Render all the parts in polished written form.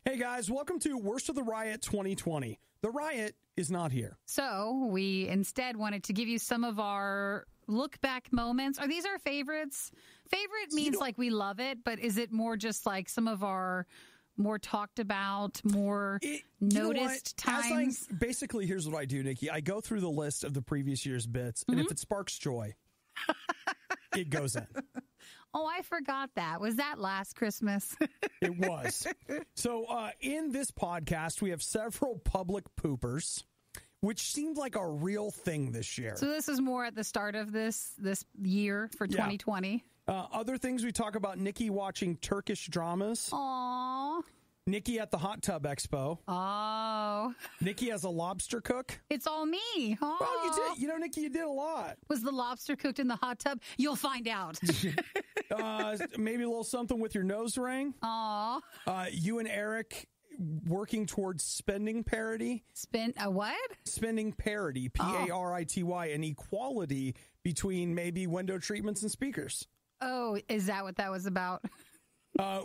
Hey guys, welcome to Worst of the Riot 2020. The riot is not here. So we instead wanted to give you some of our look back moments. Are these our favorites? Favorite means like we love it, but is it more just like some of our more talked about, more noticed times? Basically, here's what I do, Nikki. I go through the list of the previous year's bits, and if it sparks joy, it goes in. Oh, I forgot that. Was that last Christmas? It was. So in this podcast, we have several public poopers, which seemed like a real thing this year. So this is more at the start of this year for 2020. Other things we talk about: Nikki watching Turkish dramas. Aww. Nikki at the Hot Tub Expo. Oh. Nikki as a lobster cook. It's all me. Aww. Well, you did. You know, Nikki, you did a lot. Was the lobster cooked in the hot tub? You'll find out. Maybe a little something with your nose ring. Aw. You and Erik working towards spending parity. What? Spending parity, Parity, and equality between maybe window treatments and speakers. Oh, is that what that was about?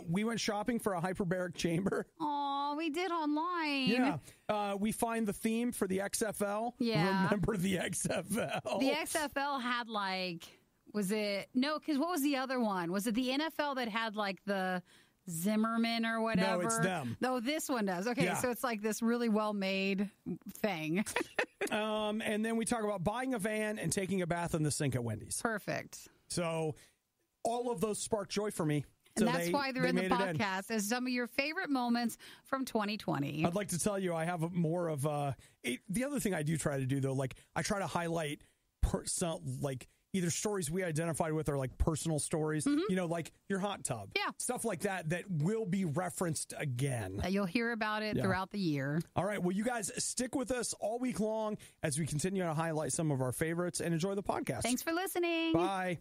We went shopping for a hyperbaric chamber. Oh, we did online. Yeah. We find the theme for the XFL. Yeah. Remember the XFL? The XFL had because what was the other one? Was it the NFL that had like the Zimmerman or whatever? No, it's them. No, this one does. Okay, so it's like this really well-made thing. And then we talk about buying a van and taking a bath in the sink at Wendy's. Perfect. So all of those spark joy for me. And that's why they're in the podcast as some of your favorite moments from 2020. I'd like to tell you I have more of the other thing I do try to do, though, like I try to highlight either stories we identified with or like personal stories, you know, like your hot tub. Yeah. Stuff like that will be referenced again. You'll hear about it throughout the year. All right. Well, you guys stick with us all week long as we continue to highlight some of our favorites and enjoy the podcast. Thanks for listening. Bye.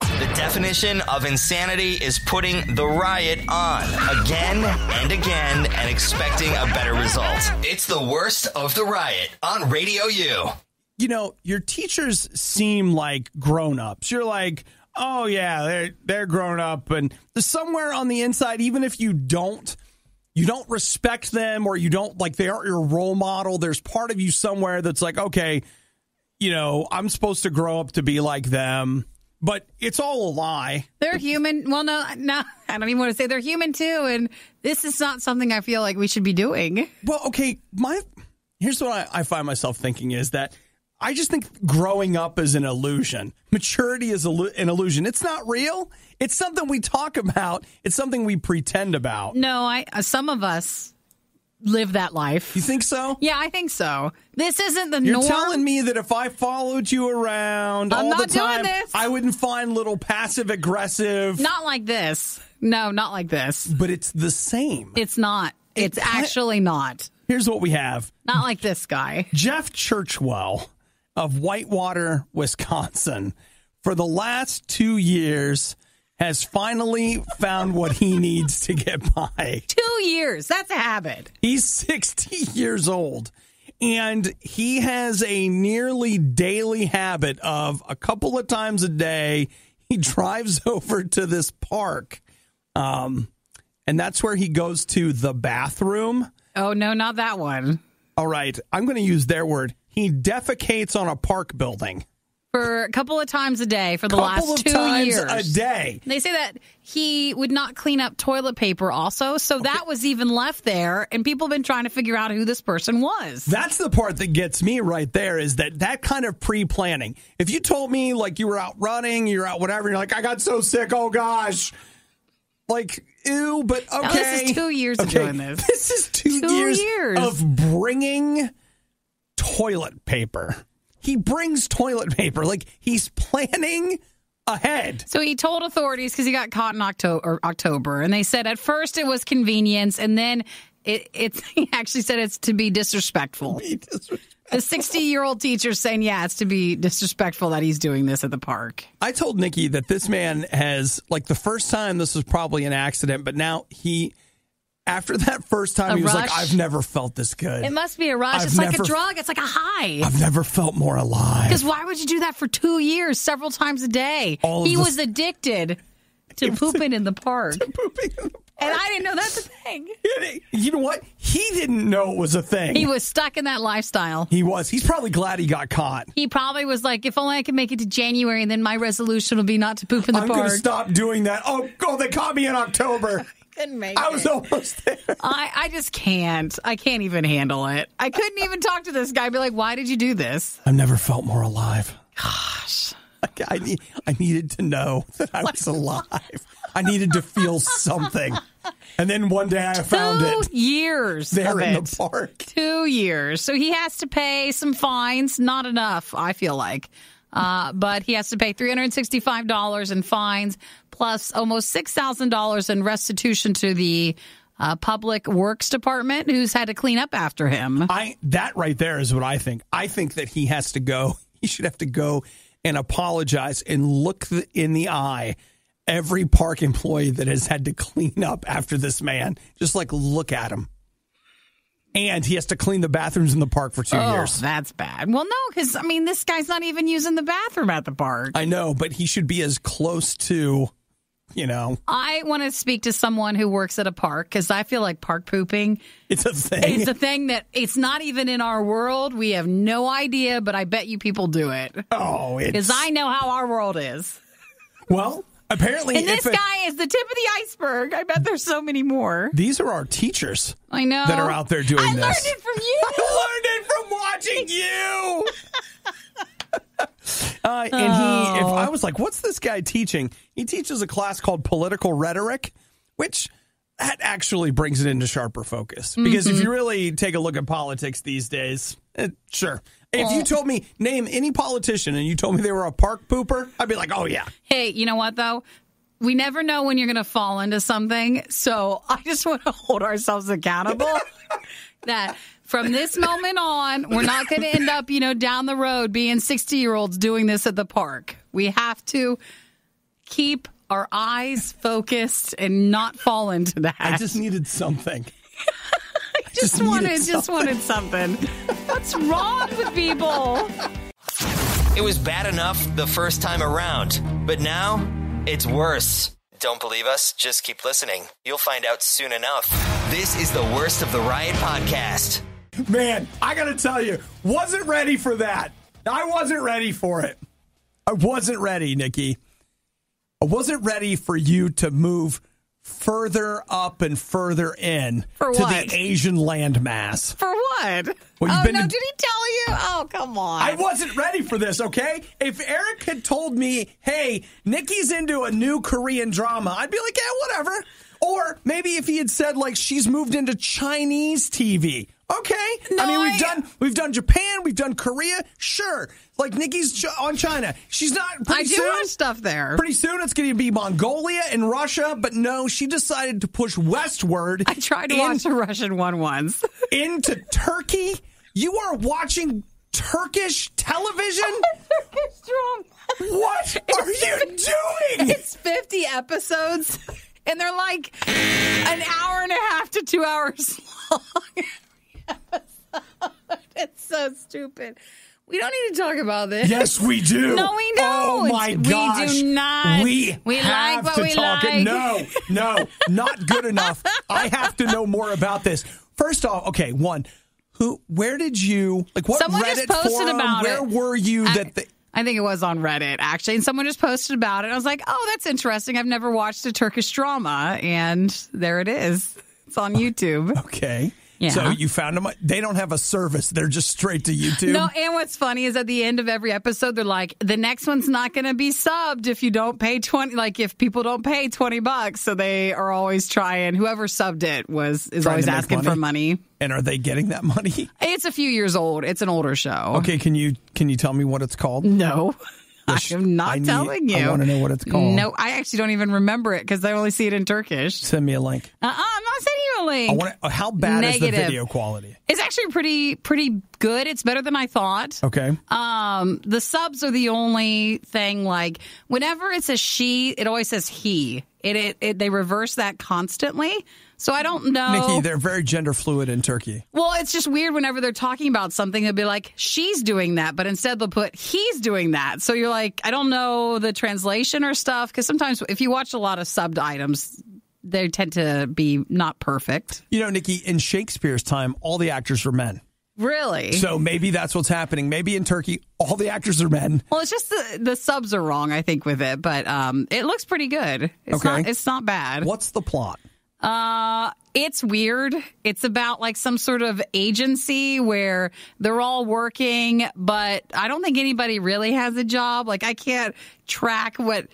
The definition of insanity is putting the riot on again and again and expecting a better result. It's the worst of the riot on RadioU. You know, your teachers seem like grown-ups. You're like, oh, yeah, they're grown up. And somewhere on the inside, even if you don't respect them or you don't, like, they aren't your role model, there's part of you somewhere that's like, okay, you know, I'm supposed to grow up to be like them. But it's all a lie. They're human. Well, no, I don't even want to say they're human, too. And this is not something I feel like we should be doing. Well, okay, here's what I find myself thinking is that I just think growing up is an illusion. Maturity is an illusion. It's not real. It's something we talk about. It's something we pretend about. No, some of us live that life. You think so? Yeah, I think so. This isn't the norm. You're telling me that if I followed you around all the time, I wouldn't find little passive aggressive. Not like this. No, not like this. But it's the same. It's not. It's actually not. Here's what we have. Not like this guy. Jeff Churchwell of Whitewater, Wisconsin, for the last 2 years has finally found what he needs to get by. 2 years. That's a habit. He's 60 years old, and he has a nearly daily habit of a couple of times a day, he drives over to this park, and that's where he goes to the bathroom. Oh, no, not that one. All right. I'm going to use their word. He defecates on a park building. For a couple of times a day for the last 2 years. A day. They say that he would not clean up toilet paper also, so that was even left there, and people have been trying to figure out who this person was. That's the part that gets me right there, is that kind of pre-planning. If you told me, like, you were out running, you're out whatever, you're like, I got so sick, oh gosh. Like, ew, but okay. Now, this is 2 years of doing this. This is 2 years of bringing toilet paper. He brings toilet paper. Like, he's planning ahead. So he told authorities because he got caught in October, and they said at first it was convenience, and then he actually said it's to be disrespectful. The 60-year-old teacher saying, yeah, it's to be disrespectful that he's doing this at the park. I told Nikki that this man has, like, the first time this was probably an accident, but now after that first time, he was like, I've never felt this good. It must be a rush. It's like a drug. It's like a high. I've never felt more alive. Because why would you do that for 2 years, several times a day? He was addicted to pooping in the park. And I didn't know that's a thing. You know what? He didn't know it was a thing. He was stuck in that lifestyle. He was. He's probably glad he got caught. He probably was like, if only I can make it to January, and then my resolution will be not to poop in the park. I'm going to stop doing that. Oh, they caught me in October. Couldn't make it. I was almost there. I just can't. I can't even handle it. I couldn't even talk to this guy and be like, why did you do this? I've never felt more alive. Gosh. I needed to know that I was alive. I needed to feel something. And then one day I found it. 2 years there in it. the park. 2 years. So he has to pay some fines. Not enough, I feel like. But he has to pay $365 in fines, plus almost $6,000 in restitution to the Public Works Department, who's had to clean up after him. That right there is what I think. I think that he has to go. He should have to go and apologize and look in the eye every park employee that has had to clean up after this man. Just like look at him. And he has to clean the bathrooms in the park for 2 years. That's bad. Well, no, because, I mean, this guy's not even using the bathroom at the park. I know, but he should be as close to, I want to speak to someone who works at a park, because I feel like park pooping. It's a thing. It's a thing that it's not even in our world. We have no idea, but I bet you people do it. Oh, because I know how our world is. Well, apparently. And this guy is the tip of the iceberg. I bet there's so many more. These are our teachers. I know. That are out there doing this. I learned it from you. I learned it from watching you. If I was like, what's this guy teaching? He teaches a class called Political Rhetoric, which that actually brings it into sharper focus. Because if you really take a look at politics these days, sure. If you told me, name any politician, and you told me they were a park pooper, I'd be like, oh, yeah. Hey, you know what, though? We never know when you're going to fall into something. So I just want to hold ourselves accountable that from this moment on, we're not going to end up, down the road being 60-year-olds doing this at the park. We have to keep our eyes focused and not fall into that. I just needed something. I just wanted something. What's wrong with people? It was bad enough the first time around, but now it's worse. Don't believe us? Just keep listening. You'll find out soon enough. This is the Worst of the Riot podcast. Man, I got to tell you, wasn't ready for that. I wasn't ready for it. I wasn't ready, Nikki. I wasn't ready for you to move further up and further in for to what? The Asian landmass. For what? Well, did he tell you? Oh, come on. I wasn't ready for this, okay? If Eric had told me, hey, Nikki's into a new Korean drama, I'd be like, yeah, whatever. Or maybe if he had said, like, she's moved into Chinese TV. Okay. No, I mean, we've done Japan, we've done Korea. Sure. Like Nikki's on China. She's not. I do watch stuff there. Pretty soon it's going to be Mongolia and Russia. But no, she decided to push westward. I tried to watch the Russian one once. Into Turkey. You are watching Turkish television? Turkish drama. What are you doing? It's 50 episodes, and they're like an hour and a half to 2 hours long. It's so stupid. We don't need to talk about this. Yes, we do. No, we don't. Oh, my gosh. We do not. We like have what to we talk like. it. No, not good enough. I have to know more about this. First off, okay, where did you, like what Someone Reddit just posted forum, about where it. were you I think it was on Reddit, actually, and someone just posted about it. I was like, oh, that's interesting. I've never watched a Turkish drama, and there it is. It's on YouTube. Okay. Yeah. So you found them. They don't have a service. They're just straight to YouTube. No, and what's funny is at the end of every episode, they're like, the next one's not going to be subbed if you don't pay 20, like if people don't pay $20. So they are always trying, whoever subbed it is always asking for money. And are they getting that money? It's a few years old. It's an older show. Okay, can you tell me what it's called? No. I am not telling you. I want to know what it's called. No, I actually don't even remember it because I only see it in Turkish. Send me a link. I'm not sending you a link. How bad Negative. is the video quality? It's actually pretty good. It's better than I thought. Okay. The subs are the only thing. Like whenever it says she, it always says he. They reverse that constantly. So I don't know. Nikki, they're very gender fluid in Turkey. Well, it's just weird whenever they're talking about something, they'll be like, she's doing that, but instead they'll put, he's doing that. So you're like, I don't know the translation or stuff, because sometimes if you watch a lot of subbed items, they tend to be not perfect. You know, Nikki, in Shakespeare's time, all the actors were men. Really? So maybe that's what's happening. Maybe in Turkey, all the actors are men. Well, it's just the subs are wrong, I think, with it. But it looks pretty good. It's not bad. What's the plot? It's weird. It's about like some sort of agency where they're all working, but I don't think anybody really has a job. Like I can't track what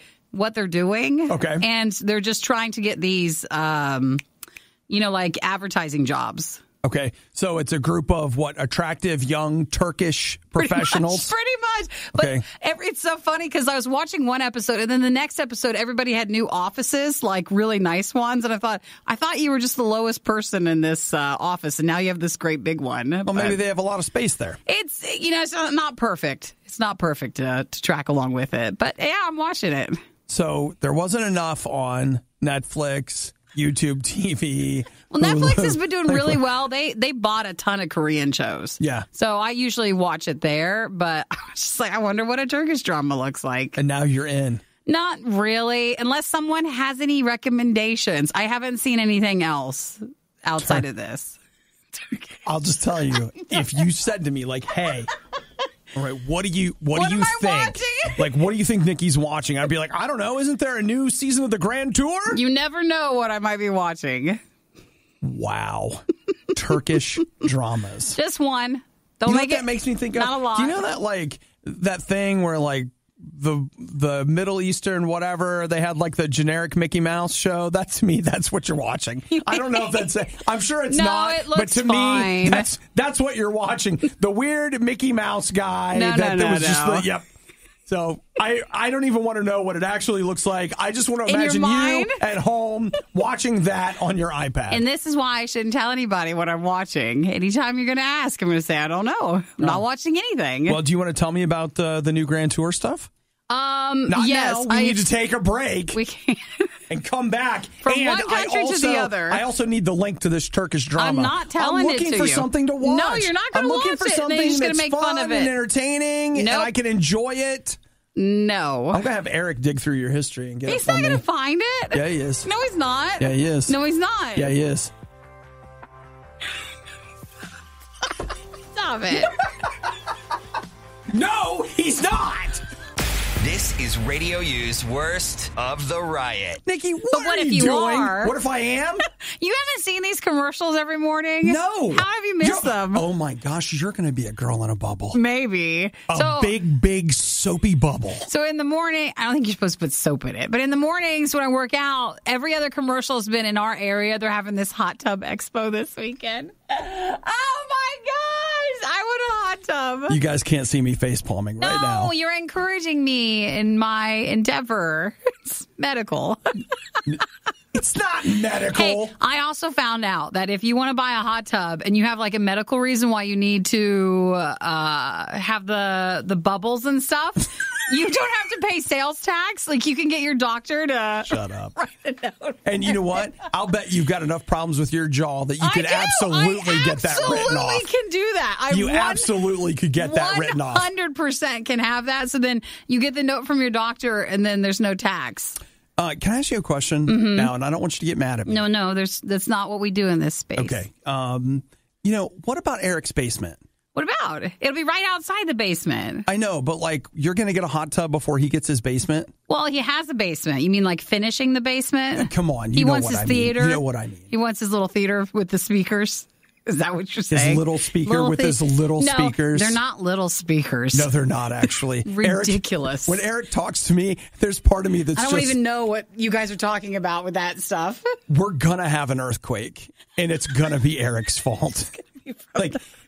they're doing. Okay. And they're just trying to get these, like advertising jobs. Okay, so it's a group of attractive young Turkish professionals? Pretty much. But okay. It's so funny because I was watching one episode and then the next episode, everybody had new offices, like really nice ones. And I thought you were just the lowest person in this office and now you have this great big one. Well, maybe they have a lot of space there. It's, it's not perfect. It's not perfect to track along with it. But yeah, I'm watching it. So there wasn't enough on Netflix, YouTube TV. Well, Netflix has been doing really well. They bought a ton of Korean shows. Yeah. So I usually watch it there, but I was just like, I wonder what a Turkish drama looks like. And now you're in. Not really, unless someone has any recommendations. I haven't seen anything else outside of this. I'll just tell you, if you said to me like, hey, all right, what do you think? Watching? Like, what do you think Nikki's watching? I'd be like, I don't know. Isn't there a new season of the Grand Tour? You never know what I might be watching. Wow. Turkish dramas. Just one. Don't make it. That makes me think of. Not a lot. Do you know that thing where the Middle Eastern whatever, they had like the generic Mickey Mouse show? That's me. That's what you're watching. I don't know if that's I'm sure it's not. It looks but to fine. me, that's what you're watching. The weird Mickey Mouse guy. Yep. So I don't even want to know what it actually looks like. I just want to imagine you at home watching that on your iPad. And this is why I shouldn't tell anybody what I'm watching. Anytime you're going to ask, I'm going to say, I don't know. I'm not watching anything. Well, do you want to tell me about the new Grand Tour stuff? Not yes, now. We need to take a break. We can. And come back. From one country to the other. I also need the link to this Turkish drama. I'm not telling it to you. I'm looking for something to watch. No, you're not going to watch it. I'm looking for something and then you're just that's gonna make fun of it. and entertaining, and I can enjoy it. No. I'm going to have Eric dig through your history and get He's it from me. not going to find it. Yeah, he is. No, he's not. Yeah, he is. No, he's not. Yeah, he is. Stop it. No, he's not. This is Radio U's Worst of the Riot. Nikki, what if are you you doing? are? What if I am? You haven't seen these commercials every morning? No. How have you missed them? Oh, my gosh. You're going to be a girl in a bubble. Maybe. A big, soapy bubble. So in the morning, I don't think you're supposed to put soap in it, but in the mornings when I work out, every other commercial has been in our area. They're having this hot tub expo this weekend. Oh, my gosh. I want a hot tub. You guys can't see me face palming right now. No, you're encouraging me in my endeavor. It's medical. It's not medical. Hey, I also found out that if you want to buy a hot tub and you have like a medical reason why you need to have the bubbles and stuff, you don't have to pay sales tax. Like you can get your doctor to shut up. Write a note. And you know what? I'll bet you've got enough problems with your jaw that you could absolutely get that written off. I can do that. You absolutely could get that written off. 100% can have that. So then you get the note from your doctor and then there's no tax. Can I ask you a question now? And I don't want you to get mad at me. No, that's not what we do in this space. Okay. What about Eric's basement? What about? It'll be right outside the basement. I know, but you're going to get a hot tub before he gets his basement? Well, he has a basement. You mean like finishing the basement? Come on. He wants his theater. You know what I mean. He wants his little theater with the speakers. Is that what you're saying? His little speaker with his little speakers. They're not little speakers. No, they're not actually. Ridiculous. When Eric talks to me, there's part of me that's I don't even know what you guys are talking about with that stuff. We're going to have an earthquake, and it's going to be Eric's fault. He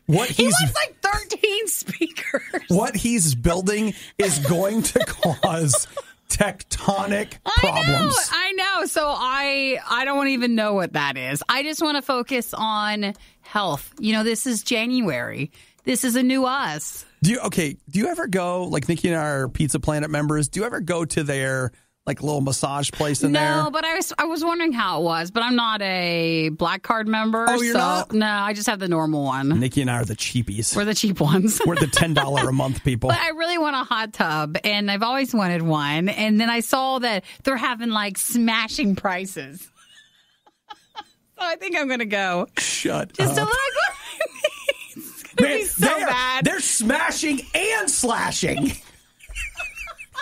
wants 13 speakers. What he's building is going to cause tectonic problems. I know. So I don't even know what that is. I just want to focus on health. This is January. This is a new us. Do you ever go, like Nikki and I are Pizza Planet members, do you ever go to their little massage place in there? No, but I was wondering how it was, but I'm not a Black Card member. Oh, you're not? No, I just have the normal one. Nikki and I are the cheapies. We're the cheap ones. We're the $10 a month people. But I really want a hot tub, and I've always wanted one. And then I saw that they're having smashing prices. I think I'm going to go. Shut Just up. to it's going to be so bad. They're smashing and slashing.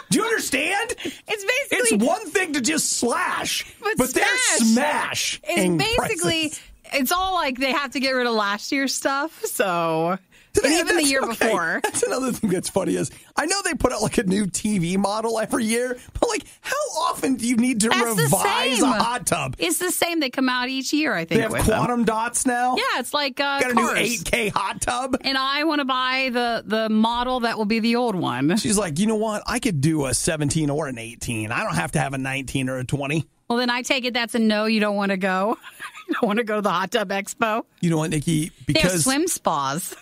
Do you understand? It's one thing to just slash, but they're smash. It's basically, it's all like they have to get rid of last year's stuff. So, and even the year before. That's another thing that's funny is I know they put out like a new TV model every year, but like how often do you need to revise a hot tub? It's the same. They come out each year, I think. They have quantum dots now? Yeah, it's like got a cars. new 8K hot tub. And I want to buy the model that will be the old one. She's like, you know what? I could do a 17 or an 18. I don't have to have a 19 or a 20. Well, then I take it that's a no. You don't want to go. You don't want to go to the Hot Tub Expo. You know what, Nikki? They have swim spas.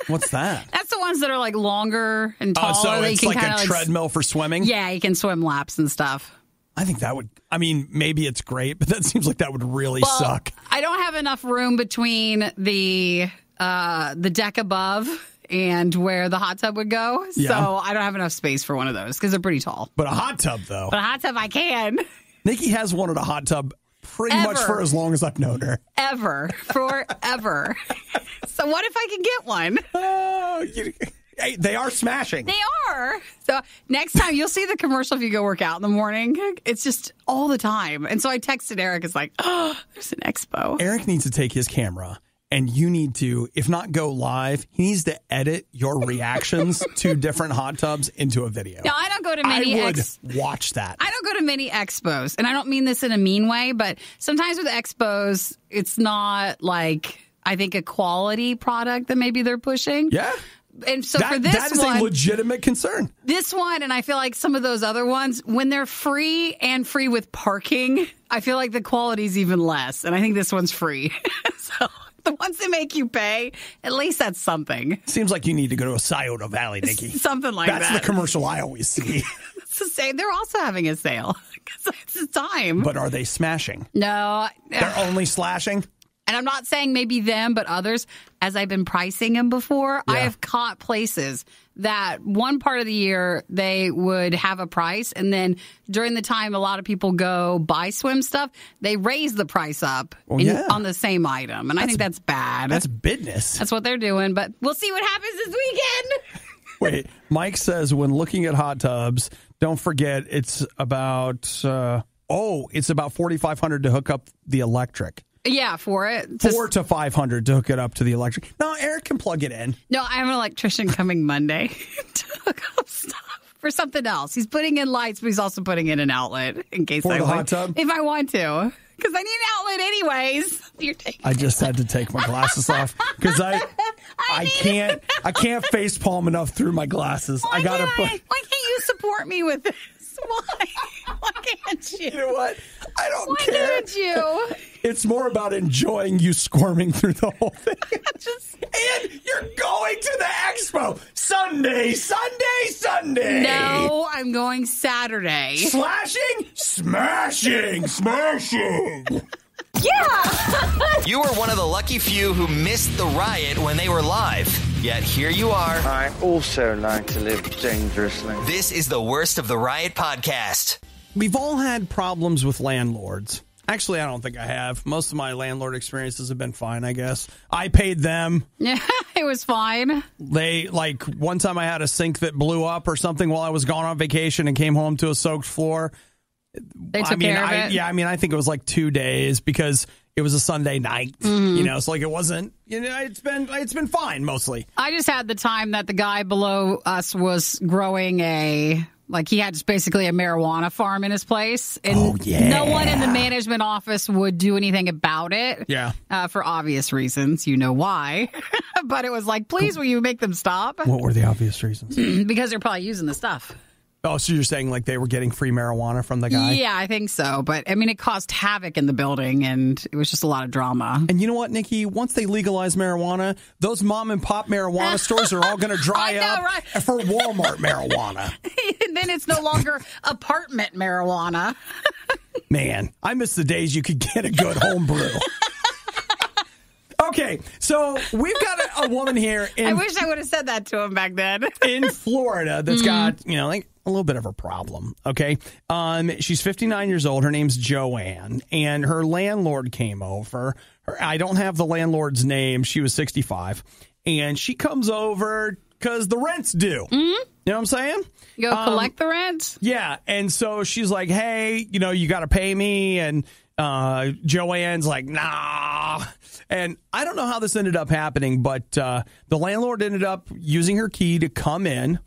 What's that? That's the ones that are like longer and taller. So it's like a treadmill for swimming? Yeah, you can swim laps and stuff. I think that would, I mean, maybe it's great, but that seems like that would really suck. I don't have enough room between the deck above and where the hot tub would go. Yeah. So I don't have enough space for one of those because they're pretty tall. But a hot tub, though. But a hot tub, I can. Nikki has wanted a hot tub pretty much for as long as I've known her. Forever. So what if I can get one? Hey, they are smashing. They are. So next time you'll see the commercial if you go work out in the morning. It's just all the time. And so I texted Eric. It's like, oh, there's an expo. Eric needs to take his camera and you need to, if not go live, he needs to edit your reactions to different hot tubs into a video. Now, I don't go to many I would watch that. I don't go to many expos. And I don't mean this in a mean way, but sometimes with expos, it's not like, I think, a quality product that maybe they're pushing. Yeah. And so for this one, that is a legitimate concern. This one, and I feel like some of those other ones, when they're free and free with parking, I feel like the quality is even less. And I think this one's free. So the ones that make you pay, at least that's something. Seems like you need to go to a Scioto Valley, Nikki. Something like that. That's the commercial I always see. It's the same. They're also having a sale because it's the time. But are they smashing? No. They're only slashing? And I'm not saying maybe them, but others, as I've been pricing them before, I have caught places that one part of the year they would have a price. And then during the time a lot of people go buy swim stuff, they raise the price up on the same item. And I think that's bad. That's business. That's what they're doing. But we'll see what happens this weekend. Wait, Mike says when looking at hot tubs, don't forget it's about $4,500 to hook up the electric. Yeah, for it. $400 to $500 to hook it up to the electric. No, Eric can plug it in. No, I have an electrician coming Monday to hook up stuff for something else. He's putting in lights, but he's also putting in an outlet in case I want. For the hot tub? If I want to. Because I need an outlet anyways. I just had to take my glasses off because I can't face palm enough through my glasses. Why can't you support me with this? Why can't you? You know what? I don't care. Why can't you? It's more about enjoying you squirming through the whole thing. And you're going to the expo Sunday. No, I'm going Saturday. Slashing, smashing. Yeah. You were one of the lucky few who missed the riot when they were live. Yet here you are. I also like to live dangerously. This is the Worst of the Riot podcast. We've all had problems with landlords. Actually, I don't think I have. Most of my landlord experiences have been fine, I guess. I paid them. Yeah, it was fine. They, like, one time I had a sink that blew up or something while I was gone on vacation and came home to a soaked floor. They took care of it? Yeah, I mean, I think it was like 2 days because it was a Sunday night, you know, so like it wasn't, you know, it's been fine mostly. I just had the time that the guy below us was growing he had just basically a marijuana farm in his place. And no one in the management office would do anything about it. Yeah. For obvious reasons. You know why. But it was like, please, will you make them stop? What were the obvious reasons? Because they're probably using the stuff. Oh, so you're saying like they were getting free marijuana from the guy? Yeah, I think so. But I mean, it caused havoc in the building and it was just a lot of drama. And you know what, Nikki? Once they legalize marijuana, those mom and pop marijuana stores are all going to dry up for Walmart marijuana. And then it's no longer apartment marijuana. Man, I miss the days you could get a good home brew. Okay, so we've got a woman here. I wish I would have said that to him back then. In Florida that's got, you know, like a little bit of a problem, okay? She's 59 years old. Her name's Joanne, and her landlord came over. I don't have the landlord's name. She was 65, and she comes over because the rent's due. Mm-hmm. You know what I'm saying? Go collect the rent? Yeah, and so she's like, hey, you got to pay me, and Joanne's like, nah. And I don't know how this ended up happening, but the landlord ended up using her key to come in.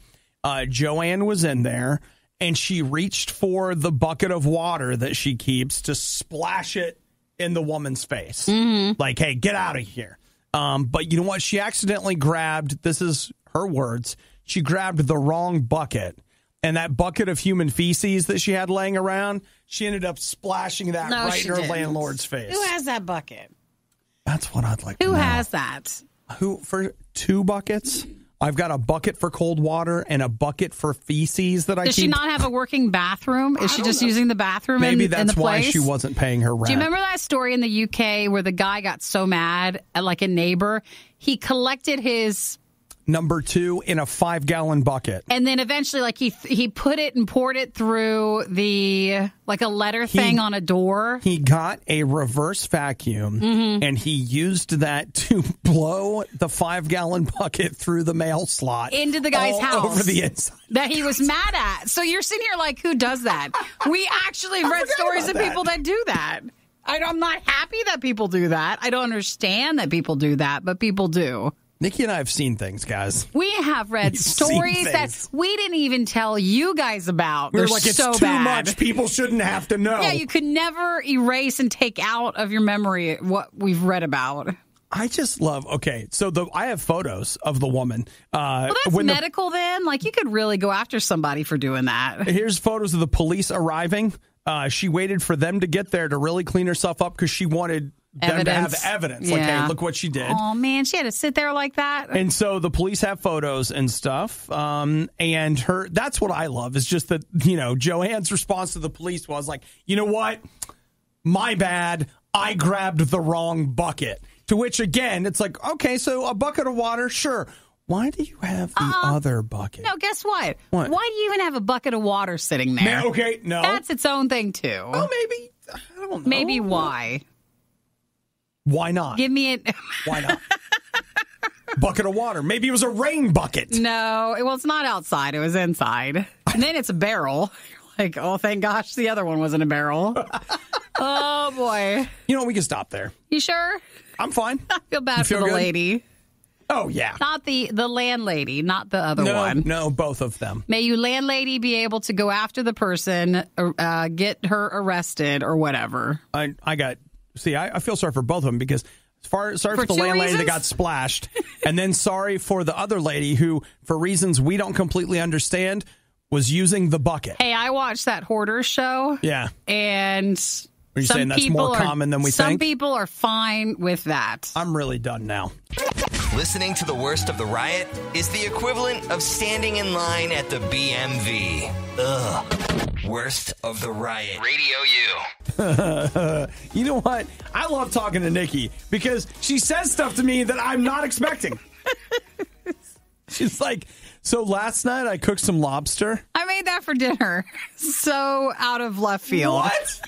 Joanne was in there, and she reached for the bucket of water that she keeps to splash it in the woman's face. Mm-hmm. Like, hey, get out of here. But you know what? She accidentally grabbed, this is her words, she grabbed the wrong bucket. And that bucket of human feces that she had laying around, she ended up splashing that right in her landlord's face. Who has that bucket? That's what I'd like to know. Who has that? Who, for 2 buckets? I've got a bucket for cold water and a bucket for feces that I keep. Does she not have a working bathroom? Is she just using the bathroom Maybe in the that's why place? she wasn't paying her rent. Do you remember that story in the UK where the guy got so mad at like a neighbor? He collected his number 2 in a 5-gallon bucket. And then eventually, like, he put it and poured it through the, like, a letter thing on a door. He got a reverse vacuum, and he used that to blow the 5-gallon bucket through the mail slot. Into the guy's house. Over the inside. That he was mad at. So you're sitting here like, who does that? We actually read stories of people that do that. I'm not happy that people do that. I don't understand that people do that, but people do. Nikki and I have seen things, guys. We have read stories that we didn't even tell you guys about. We're like, it's too much. People shouldn't have to know. Yeah, you could never erase and take out of your memory what we've read about. I just love, so I have photos of the woman. Well, that's medical then? Like, you could really go after somebody for doing that. Here's photos of the police arriving. She waited for them to get there to really clean herself up because she wanted them to have evidence. Like, hey, look what she did. Oh, man, she had to sit there like that. And so the police have photos and stuff. And that's what I love is just that, Joanne's response to the police was like, you know what? My bad. I grabbed the wrong bucket. To which, again, it's like, okay, so a bucket of water, sure. Why do you have the other bucket? No, guess what? Why do you even have a bucket of water sitting there? Okay, no. That's its own thing, too. Oh, maybe. I don't know. Maybe why? Why not? Give me it. Why not? Bucket of water. Maybe it was a rain bucket. No, it's not outside. It was inside. And then it's a barrel. You're like, oh, thank gosh, the other one wasn't a barrel. Oh, boy. You know what? We can stop there. You sure? I'm fine. I feel bad for the lady. Oh, yeah. Not the landlady, not the other one. No, both of them. May you, landlady, be able to go after the person, get her arrested or whatever. I feel sorry for both of them because sorry for the landlady that got splashed, and then sorry for the other lady who, for reasons we don't completely understand, was using the bucket. Hey, I watched that Hoarders show. Yeah. And are you saying that's more common than we think? Some people are fine with that. I'm really done now. Listening to the worst of the riot is the equivalent of standing in line at the BMV. Ugh. Worst of the riot. Radio U. You know what? I love talking to Nikki because she says stuff to me that I'm not expecting. She's like, so last night I cooked some lobster. I made that for dinner. So out of left field. What?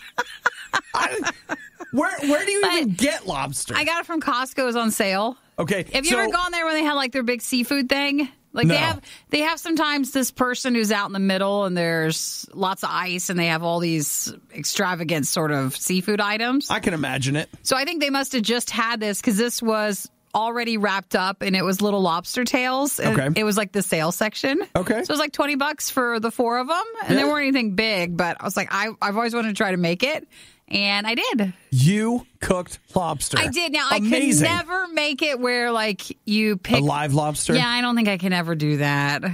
Where do you even get lobster? I got it from Costco. It was on sale. Okay. Have you ever gone there when they had like their big seafood thing? Like no. they have sometimes this person who's out in the middle and there's lots of ice and they have all these extravagant sort of seafood items. I can imagine it. So I think they must have just had this because this was already wrapped up and it was little lobster tails. And okay. It was like the sale section. Okay. So it was like $20 for the 4 of them. And they weren't anything big, but I was like, I've always wanted to try to make it. And I did. You cooked lobster. I did. Now, Amazing. I could never make it where, like, you pick... a live lobster? Yeah, I don't think I can ever do that.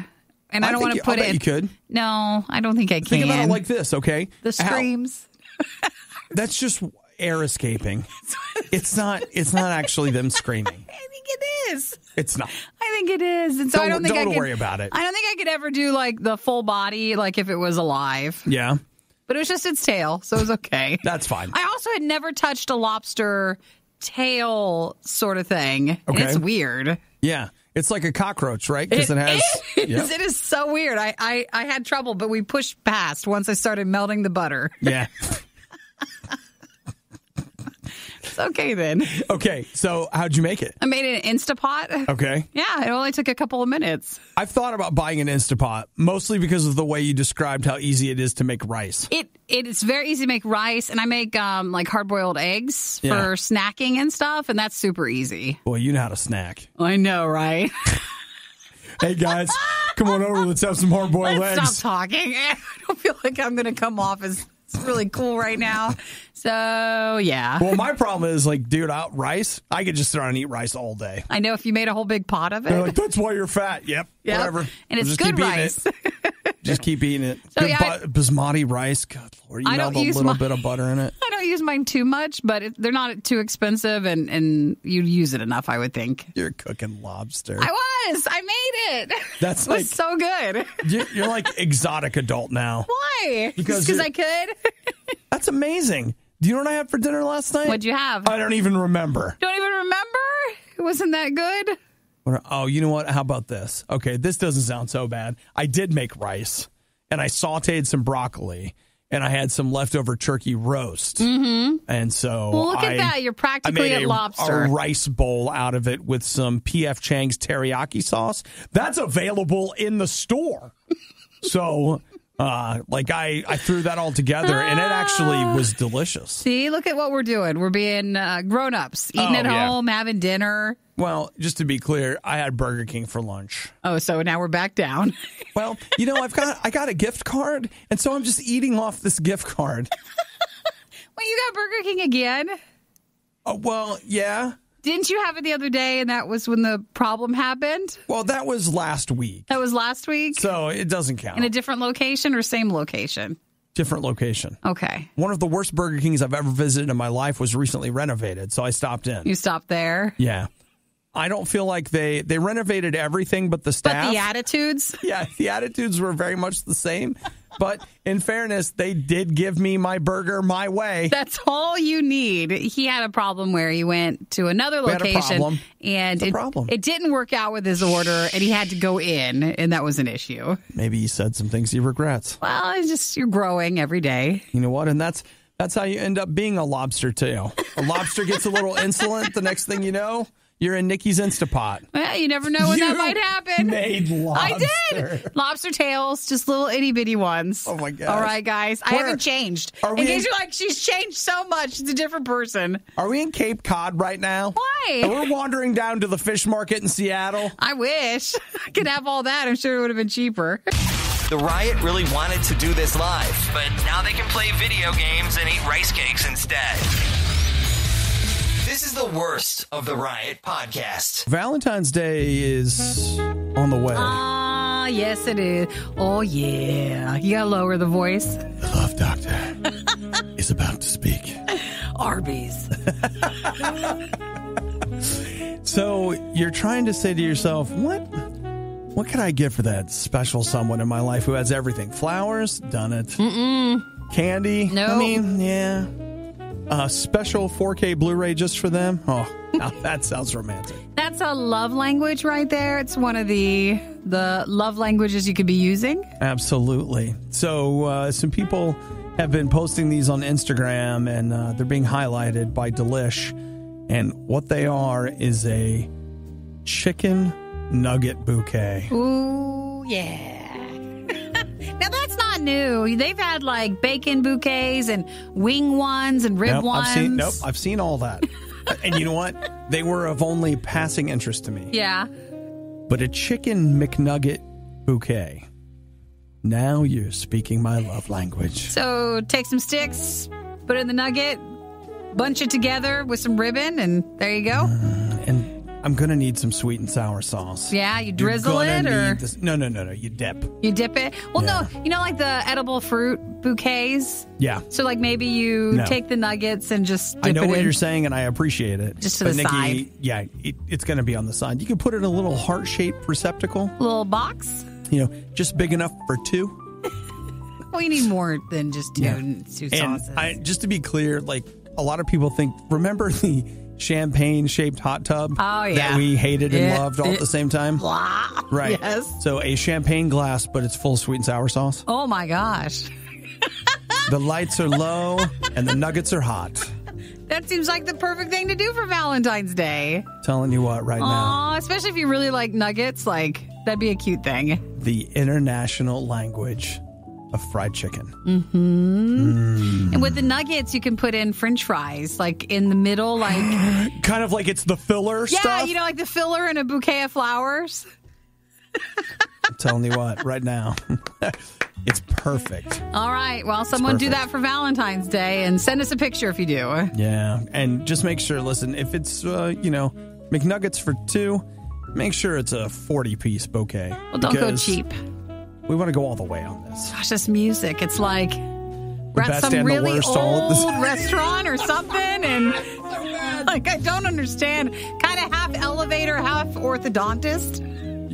And I don't want to put it... I bet you could. No, I don't think I can. Think about it like this, okay? The screams. That's just air escaping. It's not actually them screaming. I think it is. It's not. I think it is. And so I don't think don't worry about it. I don't think I could ever do, like, the full body, like, if it was alive. Yeah. But it was just its tail, so it was okay. That's fine. I also had never touched a lobster tail sort of thing. Okay. And it's weird. Yeah. It's like a cockroach, right? Because it has. Yep. It is so weird. I had trouble, but we pushed past once I started melting the butter. Yeah. It's okay then. Okay, so how'd you make it? I made it in an Instapot. Okay. Yeah, it only took a couple of minutes. I've thought about buying an Instapot, mostly because of the way you described how easy it is to make rice. It is very easy to make rice, and I make like hard-boiled eggs for snacking and stuff, and that's super easy. Boy, you know how to snack. I know, right? Hey, guys, come on over. Let's have some hard-boiled eggs. Let's stop talking. I don't feel like I'm going to come off as really cool right now. So, yeah. Well, my problem is, like, dude, rice, I could just sit around and eat rice all day. I know if you made a whole big pot of it. They're like, that's why you're fat. Yep. Whatever. And it's good rice. Just keep eating it. So, good basmati rice. Good Lord, you melt a little bit of butter in it. I don't use mine too much, but they're not too expensive, and you use it enough, I would think. You're cooking lobster. I made it. That's it was so good. You're like exotic adult now. Why? Because I could? That's amazing. Do you know what I had for dinner last night? What'd you have? I don't even remember. Don't even remember? It wasn't that good? Oh, you know what? How about this? Okay, this doesn't sound so bad. I did make rice, and I sauteed some broccoli, and I had some leftover turkey roast. Mm-hmm. And so well, look at that. You're practically at lobster. A rice bowl out of it with some P.F. Chang's teriyaki sauce. That's available in the store. So... I threw that all together, and it actually was delicious. See, look at what we're doing. We're being grown-ups, eating at home, having dinner. Well, just to be clear, I had Burger King for lunch. Oh, so now we're back down. Well, you know, I got a gift card, and so I'm just eating off this gift card. Wait, you got Burger King again? Well, yeah. Didn't you have it the other day, and that was when the problem happened? Well, that was last week. That was last week? So it doesn't count. In a different location or same location? Different location. Okay. One of the worst Burger Kings I've ever visited in my life was recently renovated, so I stopped in. You stopped there? Yeah. I don't feel like they renovated everything but the staff. But the attitudes? Yeah, the attitudes were very much the same. But in fairness, they did give me my burger my way. That's all you need. He had a problem where he went to another location and it didn't work out with his order, and he had to go in, and that was an issue. Maybe he said some things he regrets. Well, it's just you're growing every day. You know what? And that's how you end up being a lobster too. A lobster gets a little insolent. The next thing you know, you're in Nikki's Instapot. Well, you never know when that might happen. Made lobster. I did. Lobster tails, just little itty bitty ones. Oh my gosh. All right, guys. I haven't changed. In case you're like, she's changed so much. She's a different person. Are we in Cape Cod right now? Why? And we're wandering down to the fish market in Seattle. I wish I could have all that. I'm sure it would have been cheaper. The Riot really wanted to do this live, but now they can play video games and eat rice cakes instead. This is the worst of the Riot podcast. Valentine's Day is on the way. Yes, it is. Oh, yeah. You gotta lower the voice. The love doctor is about to speak. Arby's. So you're trying to say to yourself, what can I get for that special someone in my life who has everything? Flowers? Done it. Mm-mm. Candy? No. I mean, yeah. Special 4K Blu-ray just for them? Oh, now that sounds romantic. That's a love language right there. It's one of the love languages you could be using. Absolutely. So some people have been posting these on Instagram, and they're being highlighted by Delish. And what they are is a chicken nugget bouquet. Ooh, yeah. Now, that's not new. They've had, like, bacon bouquets and wing ones and rib ones. I've seen all that. And you know what? They were of only passing interest to me. Yeah. But a chicken McNugget bouquet. Now you're speaking my love language. So take some sticks, put it in the nugget, bunch it together with some ribbon, and there you go. And I'm going to need some sweet and sour sauce. Yeah, you drizzle it or? No. You dip. You dip it? Well, yeah. No. You know, like the edible fruit bouquets? Yeah. So, like, maybe you take the nuggets and just dip it in. I know what you're saying, and I appreciate it. Just to the Nikki, side. Yeah, it's going to be on the side. You can put it in a little heart-shaped receptacle. A little box? You know, just big enough for two. Well, you need more than just two sauces. And just to be clear, like, a lot of people think, remember the champagne-shaped hot tub that we hated and loved all at the same time? Right. Yes. So a champagne glass, but it's full of sweet and sour sauce. Oh, my gosh. The lights are low and the nuggets are hot. That seems like the perfect thing to do for Valentine's Day. Telling you what now. Aw, especially if you really like nuggets, that'd be a cute thing. The international language of fried chicken. And with the nuggets, you can put in French fries, in the middle, kind of like it's the filler stuff? Yeah, like the filler in a bouquet of flowers. I'm telling you what, right now. It's perfect. All right. Well, someone do that for Valentine's Day and send us a picture if you do. Yeah. And just make sure, listen, if it's, McNuggets for 2, make sure it's a 40-piece bouquet. Well, don't go cheap. We want to go all the way on this. Gosh, this music. It's like we're at some really old restaurant or something. And I don't understand. Kind of half elevator, half orthodontist.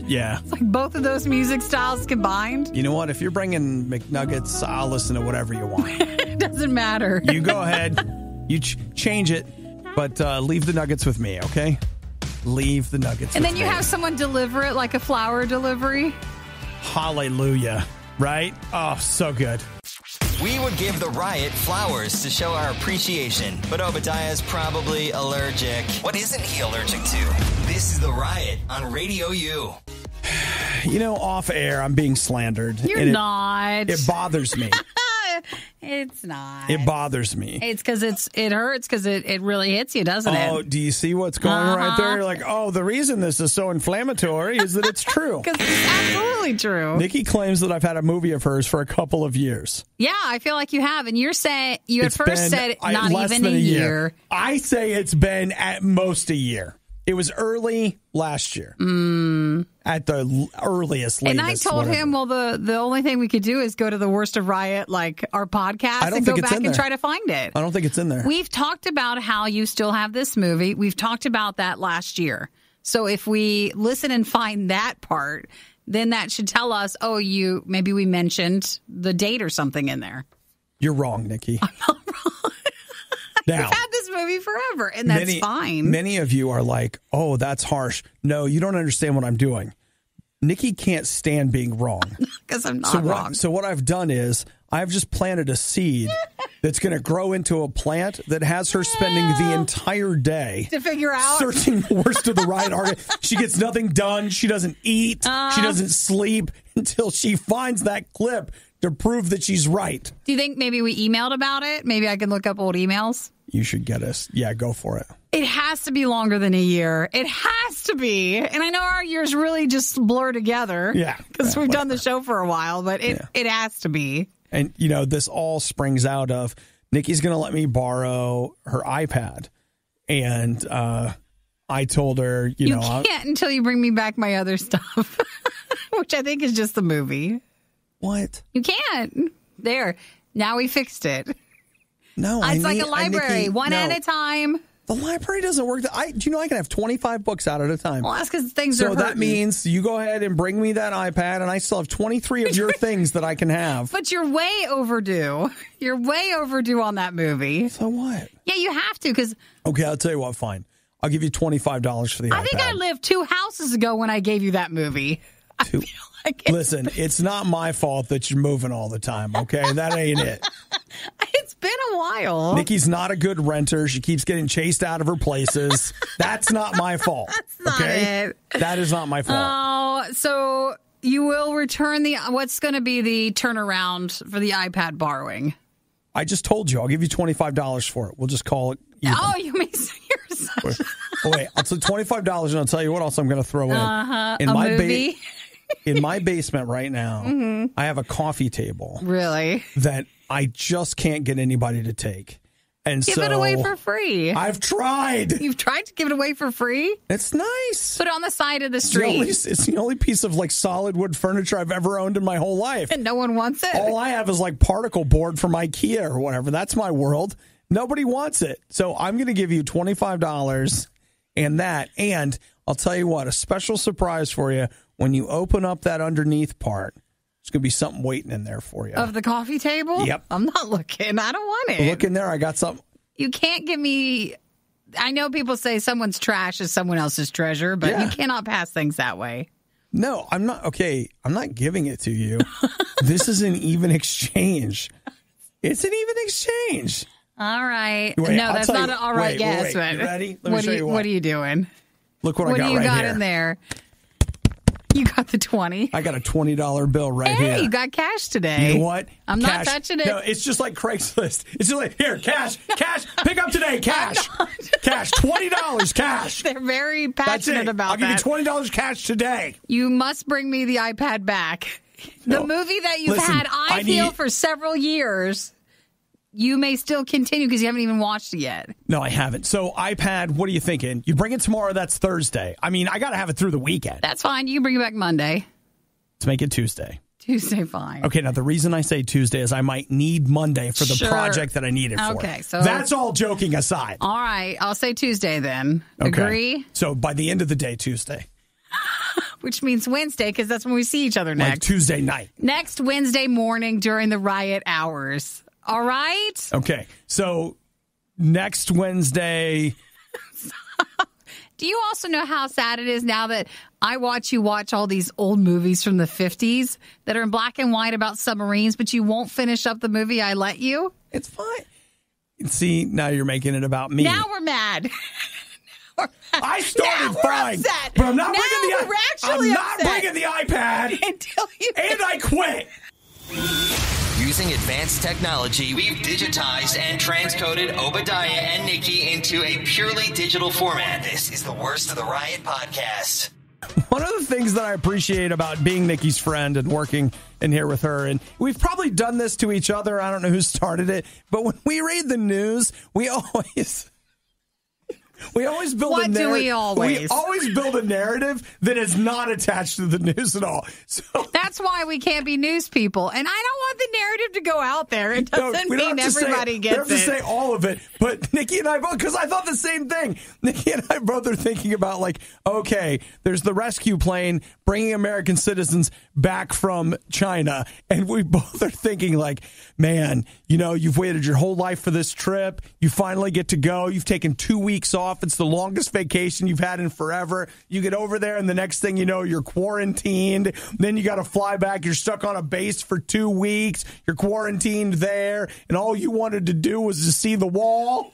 Yeah. It's like both of those music styles combined. You know what? If you're bringing McNuggets, I'll listen to whatever you want. It doesn't matter. You go ahead. You change it, but leave the nuggets with me, okay? Leave the nuggets and with then you me. have someone deliver it like a flower delivery. Hallelujah. Right? Oh, so good. We would give the Riot flowers to show our appreciation, but Obadiah's probably allergic. What isn't he allergic to? This is the Riot on Radio U. Off air, I'm being slandered. You're not. It bothers me. It's not. It bothers me. It's because it hurts because it really hits you, doesn't it? Oh, do you see what's going right there? You're like, the reason this is so inflammatory is that it's true. Because it's absolutely true. Nikki claims that I've had a movie of hers for a couple of years. Yeah, I feel like you have. And you're saying, you at first said not less even than a year. I say it's been at most a year. It was early last year. At the earliest, latest. And I told him, well, the only thing we could do is go to the Worst of Riot, our podcast, and go back and try to find it. I don't think it's in there. We've talked about how you still have this movie. We've talked about that last year. So if we listen and find that part, then that should tell us, maybe we mentioned the date or something in there. You're wrong, Nikki. I'm not wrong. Now, I've had this movie forever, and that's fine. Many of you are like, oh, that's harsh. No, you don't understand what I'm doing. Nikki can't stand being wrong. Because I'm not wrong. So what I've done is I've just planted a seed that's going to grow into a plant that has her spending the entire day to figure out searching the Worst of the Riot argument. She gets nothing done. She doesn't eat. She doesn't sleep until she finds that clip to prove that she's right. Do you think maybe we emailed about it? Maybe I can look up old emails? You should get us. Yeah, go for it. It has to be longer than a year. It has to be. And I know our years really just blur together. Yeah. Because we've done the show for a while, but it has to be. And, this all springs out of Nikki's going to let me borrow her iPad. And I told her, you can't until you bring me back my other stuff, which I think is just the movie. What? You can't. There. Now we fixed it. No, it's like a library, one at a time. The library doesn't work. Do you know I can have 25 books out at a time? Well, that's because things are hurting. So that means you go ahead and bring me that iPad, and I still have 23 of your things that I can have. But you're way overdue. You're way overdue on that movie. So what? Yeah, you have to because... Okay, I'll tell you what, fine. I'll give you $25 for the iPad. I think I lived 2 houses ago when I gave you that movie. Listen, it's not my fault that you're moving all the time, okay? That ain't it. It's been a while. Nikki's not a good renter. She keeps getting chased out of her places. That's not my fault. That's not it. That is not my fault. Oh, so you will return what's going to be the turnaround for the iPad borrowing? I just told you. I'll give you $25 for it. We'll just call it even. Oh, you may say you're such... Wait, I'll take $25 and I'll tell you what else I'm going to throw in. In a my movie? In my basement right now, I have a coffee table. Really? That I just can't get anybody to take. And give it away for free. I've tried. You've tried to give it away for free? It's nice. Put it on the side of the street. It's the only piece of solid wood furniture I've ever owned in my whole life. And no one wants it. All I have is particle board from IKEA or whatever. That's my world. Nobody wants it. So I'm going to give you $25 and that. And I'll tell you what, a special surprise for you. When you open up that underneath part, there's going to be something waiting in there for you. Of the coffee table? Yep. I'm not looking. I don't want it. Look in there. I got something. You can't give me I know people say someone's trash is someone else's treasure, but you cannot pass things that way. No, I'm not. Okay, I'm not giving it to you. This is an even exchange. It's an even exchange. All right. Wait, no, that's not an all right guess. Wait. You ready? Let me show you what are you doing? Look what I got right here. What do you got in there? You got the 20. I got a $20 bill right here. Hey, you got cash today. You know what? I'm not touching it. No, it's just like Craigslist. It's just like, here, cash, pick up today, cash, $20, cash. They're very passionate about that. I'll give you $20 cash today. You must bring me the iPad back. The movie that you've had, I feel, for several years. You may still continue because you haven't even watched it yet. No, I haven't. So iPad, what are you thinking? You bring it tomorrow, that's Thursday. I mean, I got to have it through the weekend. That's fine. You can bring it back Monday. Let's make it Tuesday. Tuesday, fine. Okay, now the reason I say Tuesday is I might need Monday for the project that I need it for. Okay, so that's all joking aside. All right, I'll say Tuesday then. Okay. Agree? So by the end of the day, Tuesday. Which means Wednesday, because that's when we see each other next. Like Tuesday night. Next Wednesday morning during the riot hours. All right? Okay, so next Wednesday. Do you also know how sad it is now that I watch you watch all these old movies from the 50s that are in black and white about submarines, but you won't finish up the movie I let you? It's fine. See, now you're making it about me. Now we're mad. I started fine, upset. but I'm not bringing the iPad until you and I quit. Using advanced technology, we've digitized and transcoded Obadiah and Nikki into a purely digital format. This is the Worst of the Riot podcast. One of the things that I appreciate about being Nikki's friend and working in here with her, and we've probably done this to each other, I don't know who started it, but when we read the news, we always build what a narrative. do we always? We always build a narrative that is not attached to the news at all. So that's why we can't be news people. And I don't want the narrative to go out there. It doesn't mean everybody gets it. We don't have to say all of it. But Nikki and I both, because I thought the same thing. Nikki and I both are thinking about like, okay, there's the rescue plane bringing American citizens back from China. And we both are thinking like, man, you know, you've waited your whole life for this trip. You finally get to go. You've taken 2 weeks off. It's the longest vacation you've had in forever. You get over there and the next thing you know, you're quarantined. Then you got to fly back. You're stuck on a base for 2 weeks. You're quarantined there. And all you wanted to do was to see the wall.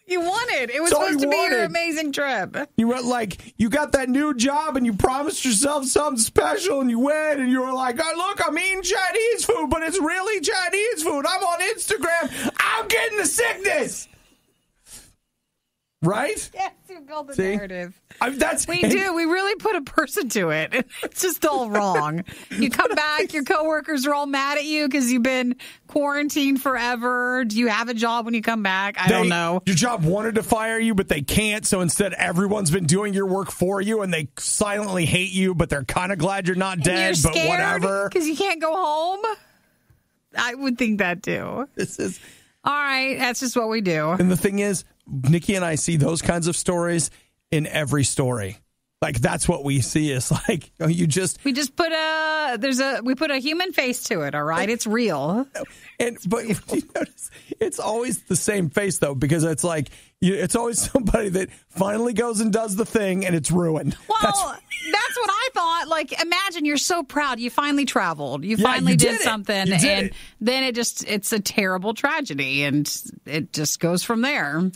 You wanted. It was supposed to be your amazing trip. You were like, you got that new job and you promised yourself something special and you went and you were like, oh, look, I'm eating Chinese food, but it's really Chinese food. I'm on Instagram. I'm getting the sickness. Right? Yes, you build the narrative. We do. We really put a person to it. It's just all wrong. You come back, your coworkers are all mad at you because you've been quarantined forever. Do you have a job when you come back? I don't know. Your job wanted to fire you, but they can't. So instead, everyone's been doing your work for you, and they silently hate you, but they're kind of glad you're not dead, but whatever. Because you can't go home? I would think that too. All right. That's just what we do. And the thing is, Nikki and I see those kinds of stories in every story. Like that's what we see is like we just put we put a human face to it. All right, it's real. But you notice it's always the same face though, because it's like it's always somebody that finally goes and does the thing and it's ruined. Well, that's what I thought. Like, imagine you're so proud. You finally traveled. You finally did something. And then it's a terrible tragedy. And it just goes from there.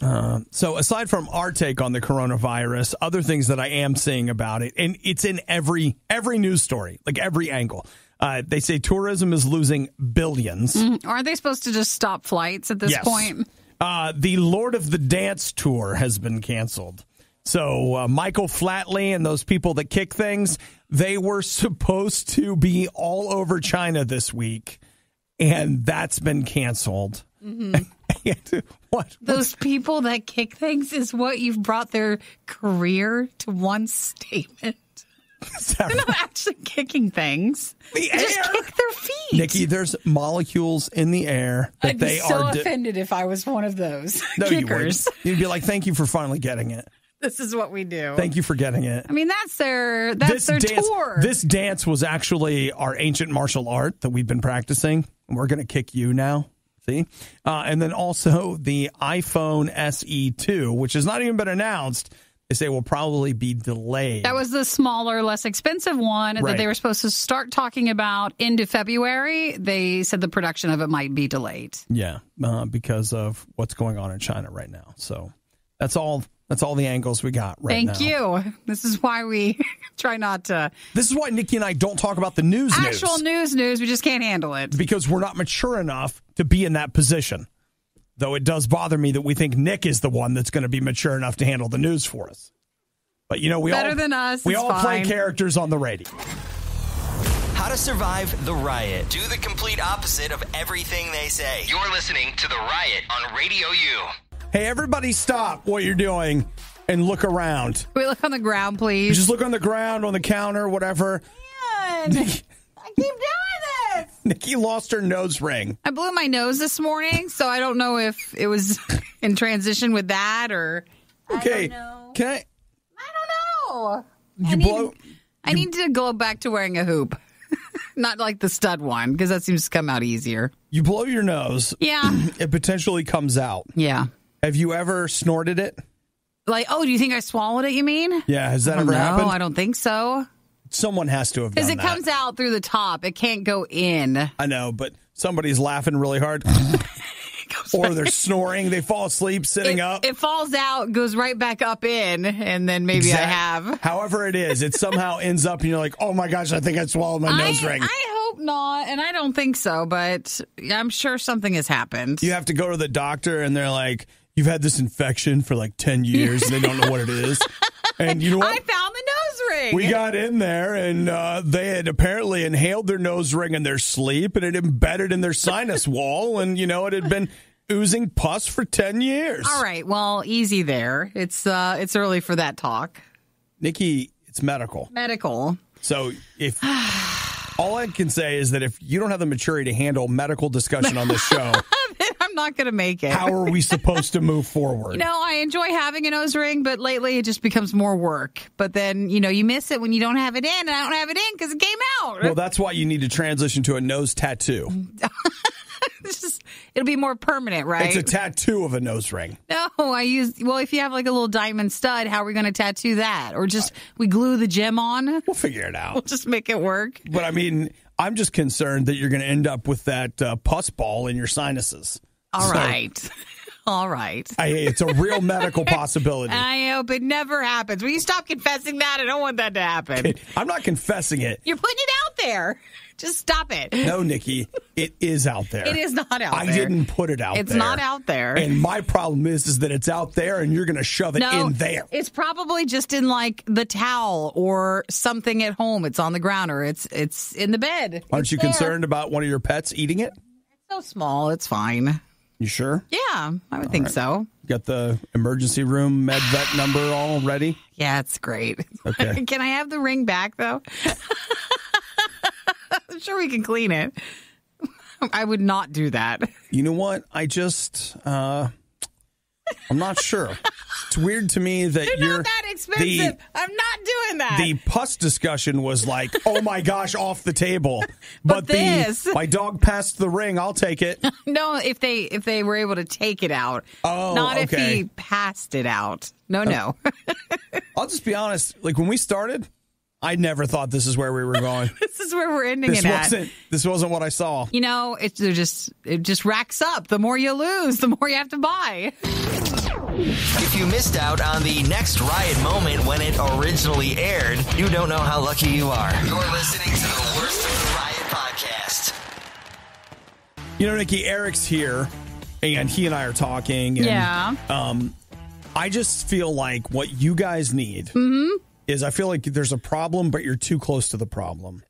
So aside from our take on the coronavirus, other things that I am seeing about it, and it's in every news story, like every angle. They say tourism is losing billions. Aren't they supposed to just stop flights at this point? The Lord of the Dance tour has been canceled. So Michael Flatley and those people that kick things, they were supposed to be all over China this week, and that's been canceled. What? Those people that kick things is what you've brought their career to one statement. They're not actually kicking things. They just kick their feet. Nikki, there's molecules in the air that I'd be so offended if I was one of those kickers. You'd be like, thank you for finally getting it. This is what we do. Thank you for getting it. I mean, that's their tour. This dance was actually our ancient martial art that we've been practicing. We're going to kick you now. See? And then also the iPhone SE2, which has not even been announced. They say will probably be delayed. That was the smaller, less expensive one that they were supposed to start talking about into February. They said the production of it might be delayed. Yeah, because of what's going on in China right now. So that's all the angles we got right now. Thank you. This is why we try not to. This is why Nikki and I don't talk about the actual news. We just can't handle it. Because we're not mature enough to be in that position. Though it does bother me that we think Nick is the one that's going to be mature enough to handle the news for us. But, we all play characters on the radio. How to survive the riot. Do the complete opposite of everything they say. You're listening to The Riot on Radio U. Hey, everybody stop what you're doing and look around. Can we look on the ground, please? Just look on the ground, on the counter, whatever. Man, I keep doing this. Nikki lost her nose ring. I blew my nose this morning, so I don't know if it was in transition with that or... Okay, I don't know. Can I... I don't know. I need to go back to wearing a hoop. Not like the stud one, because that seems to come out easier. You blow your nose. Yeah. It potentially comes out. Yeah. Have you ever snorted it? Like, do you think I swallowed it, you mean? Yeah, has that ever happened? No, I don't think so. Someone has to have done that. Because it comes out through the top. It can't go in. I know, but somebody's laughing really hard. Or they're snoring. They fall asleep sitting up. It falls out, goes right back up in, and then maybe I have. However it is, it somehow ends up and you're like, oh my gosh, I think I swallowed my nose ring. I hope not, and I don't think so, but I'm sure something has happened. You have to go to the doctor and they're like, you've had this infection for like 10 years and they don't know what it is. And you know what? I found the nose ring. We got in there and they had apparently inhaled their nose ring in their sleep and it embedded in their sinus wall and, it had been oozing pus for 10 years. All right. Well, easy there. It's early for that talk. Nikki, it's medical. Medical. So if all I can say is that if you don't have the maturity to handle medical discussion on this show, I'm not going to make it. How are we supposed to move forward? I enjoy having a nose ring, but lately it just becomes more work. But then, you miss it when you don't have it in, and I don't have it in because it came out. Well, that's why you need to transition to a nose tattoo. It'll be more permanent, right? It's a tattoo of a nose ring. No, if you have like a little diamond stud, how are we going to tattoo that? Or just we glue the gem on? We'll figure it out. We'll just make it work. But I'm just concerned that you're going to end up with that pus ball in your sinuses. All right. It's a real medical possibility. I hope it never happens. Will you stop confessing that? I don't want that to happen. Okay, I'm not confessing it. You're putting it out there. Just stop it. No, Nikki, it is out there. It is not out there. I didn't put it out there. It's not out there. And my problem is that it's out there and you're going to shove it in there. It's probably just in like the towel or something at home. It's on the ground or it's in the bed. Aren't you concerned about one of your pets eating it? It's so small. It's fine. You sure? Yeah, I would think so. Got the emergency room med vet number all ready? Yeah, it's great. Okay. Can I have the ring back, though? I'm sure we can clean it. I would not do that. You know what? I'm not sure. It's weird to me that you're not that expensive. I'm not doing that. The pus discussion was like, oh my gosh, off the table. But my dog passed the ring. I'll take it. No, if they were able to take it out. Oh, not okay. if he passed it out. No. I'll just be honest. Like when we started, I never thought this is where we were going. This is where we're ending it at. This wasn't what I saw. It just racks up. The more you lose, the more you have to buy. If you missed out on the next Riot moment when it originally aired, you don't know how lucky you are. You're listening to the Worst of the Riot podcast. Nikki, Eric's here, and he and I are talking. And, yeah. I just feel like what you guys need is I feel like there's a problem, but you're too close to the problem.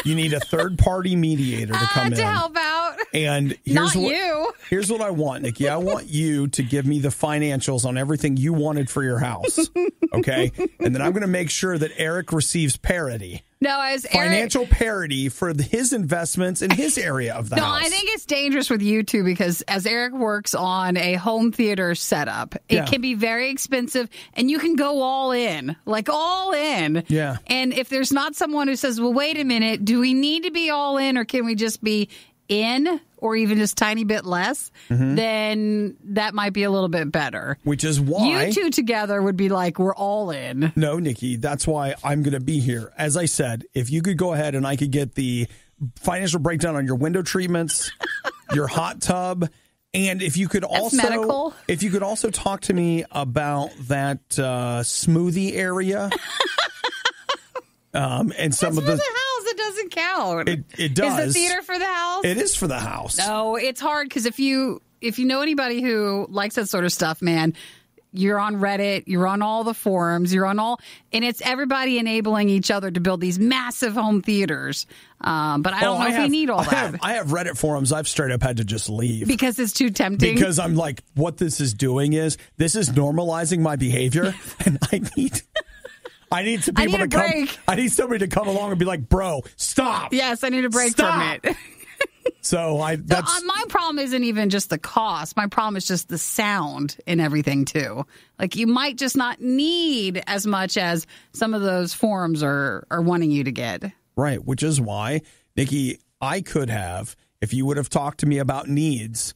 You need a third-party mediator to come in. To help out. And here's what I want, Nikki. I want you to give me the financials on everything you wanted for your house, okay? And then I'm going to make sure that Eric receives parity. No, as financial parity for his investments in his area of the house. No, I think it's dangerous with you two because as Eric works on a home theater setup, it can be very expensive and you can go all in, like all in. Yeah. And if there's not someone who says, well, wait a minute, do we need to be all in or can we just be in or even just tiny bit less, then that might be a little bit better. Which is why you two together would be like, we're all in. No, Nikki, that's why I'm going to be here. As I said, if you could go ahead and I could get the financial breakdown on your window treatments, your hot tub, and if you could also talk to me about that smoothie area. And some of the house, it doesn't count. It does. Is the theater for the house? It is for the house. No, it's hard because if you know anybody who likes that sort of stuff, man, you're on Reddit, you're on all the forums, and it's everybody enabling each other to build these massive home theaters. But I don't know if we need all that. I have Reddit forums I've straight up had to just leave. Because it's too tempting? Because I'm like, what this is doing is, this is normalizing my behavior, and I need somebody to come along and be like, bro, stop. Yes, I need a break from it. So my problem isn't even just the cost. My problem is just the sound and everything too. Like you might just not need as much as some of those forums are wanting you to get. Right, which is why, Nikki, I could have, if you would have talked to me about needs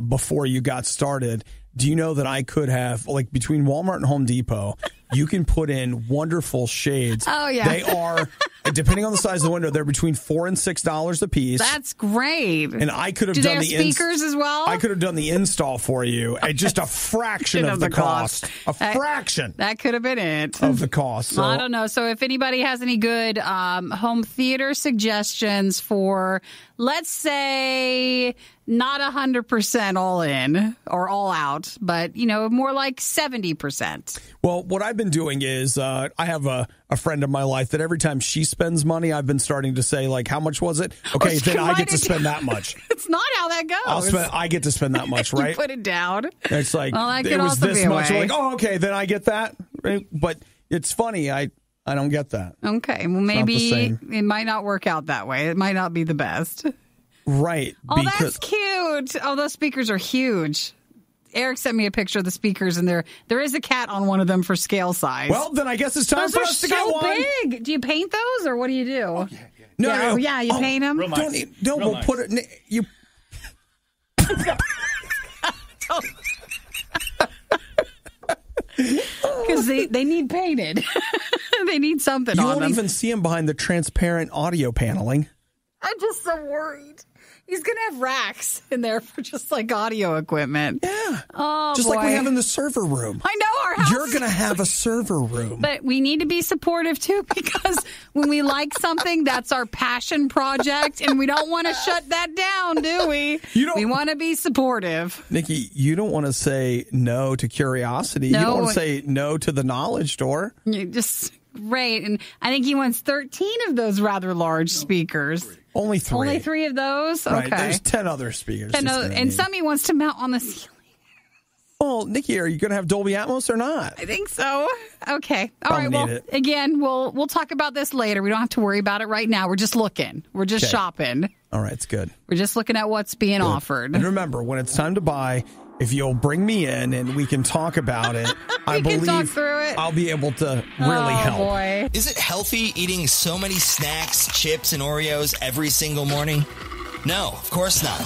before you got started, do you know that I could have, like between Walmart and Home Depot, you can put in wonderful shades. Oh, yeah. They are, depending on the size of the window, they're between $4 and $6 a piece. That's great. And I could have done the speakers as well. I could have done the install for you at just a fraction of the cost. A fraction. That could have been it. Of the cost. So, I don't know. So if anybody has any good home theater suggestions for, let's say, not 100% all in or all out, but, more like 70%. Well, what I've been doing is I have a friend of my life that every time she spends money, I've been starting to say, like, how much was it? Okay, then I get to spend that much. It's not how that goes. I get to spend that much, right? You put it down. It's like, that it was this much. Way. Like, oh, okay, then I get that. Right? But it's funny. I don't get that. Okay, well, maybe it might not work out that way. It might not be the best. Right. Oh, that's cute. Oh, those speakers are huge. Eric sent me a picture of the speakers, and there is a cat on one of them for scale size. Well, then I guess it's time for us to get one. Those are so big. Do you paint those, or what do you do? Oh, yeah. No. You paint them? We'll put it... You... Because they need painted. They need something on them. You won't even see them behind the transparent audio paneling. I'm just so worried. He's going to have racks in there for just like audio equipment. Yeah. Oh, just boy. like we have in the server room. I know our house. You're going to have a server room. But we need to be supportive, too, because when we like something, that's our passion project, and we don't want to shut that down, do we? We want to be supportive. Nikki, you don't want to say no to curiosity. No. You don't want to say no to the knowledge door. You just... Right, and I think he wants 13 of those rather large speakers. Only 3. Only 3 of those? Right, okay. There's 10 other speakers. And some he wants to mount on the ceiling. Well, Nikki, are you going to have Dolby Atmos or not? I think so. Okay. All right, well, again, we'll talk about this later. We don't have to worry about it right now. We're just looking. We're just shopping. All right, it's good. We're just looking at what's being offered. And remember, when it's time to buy... If you'll bring me in and we can talk about it, I believe talk through it. I'll be able to really help. Boy. Is it healthy eating so many snacks, chips, and Oreos every single morning? No, of course not.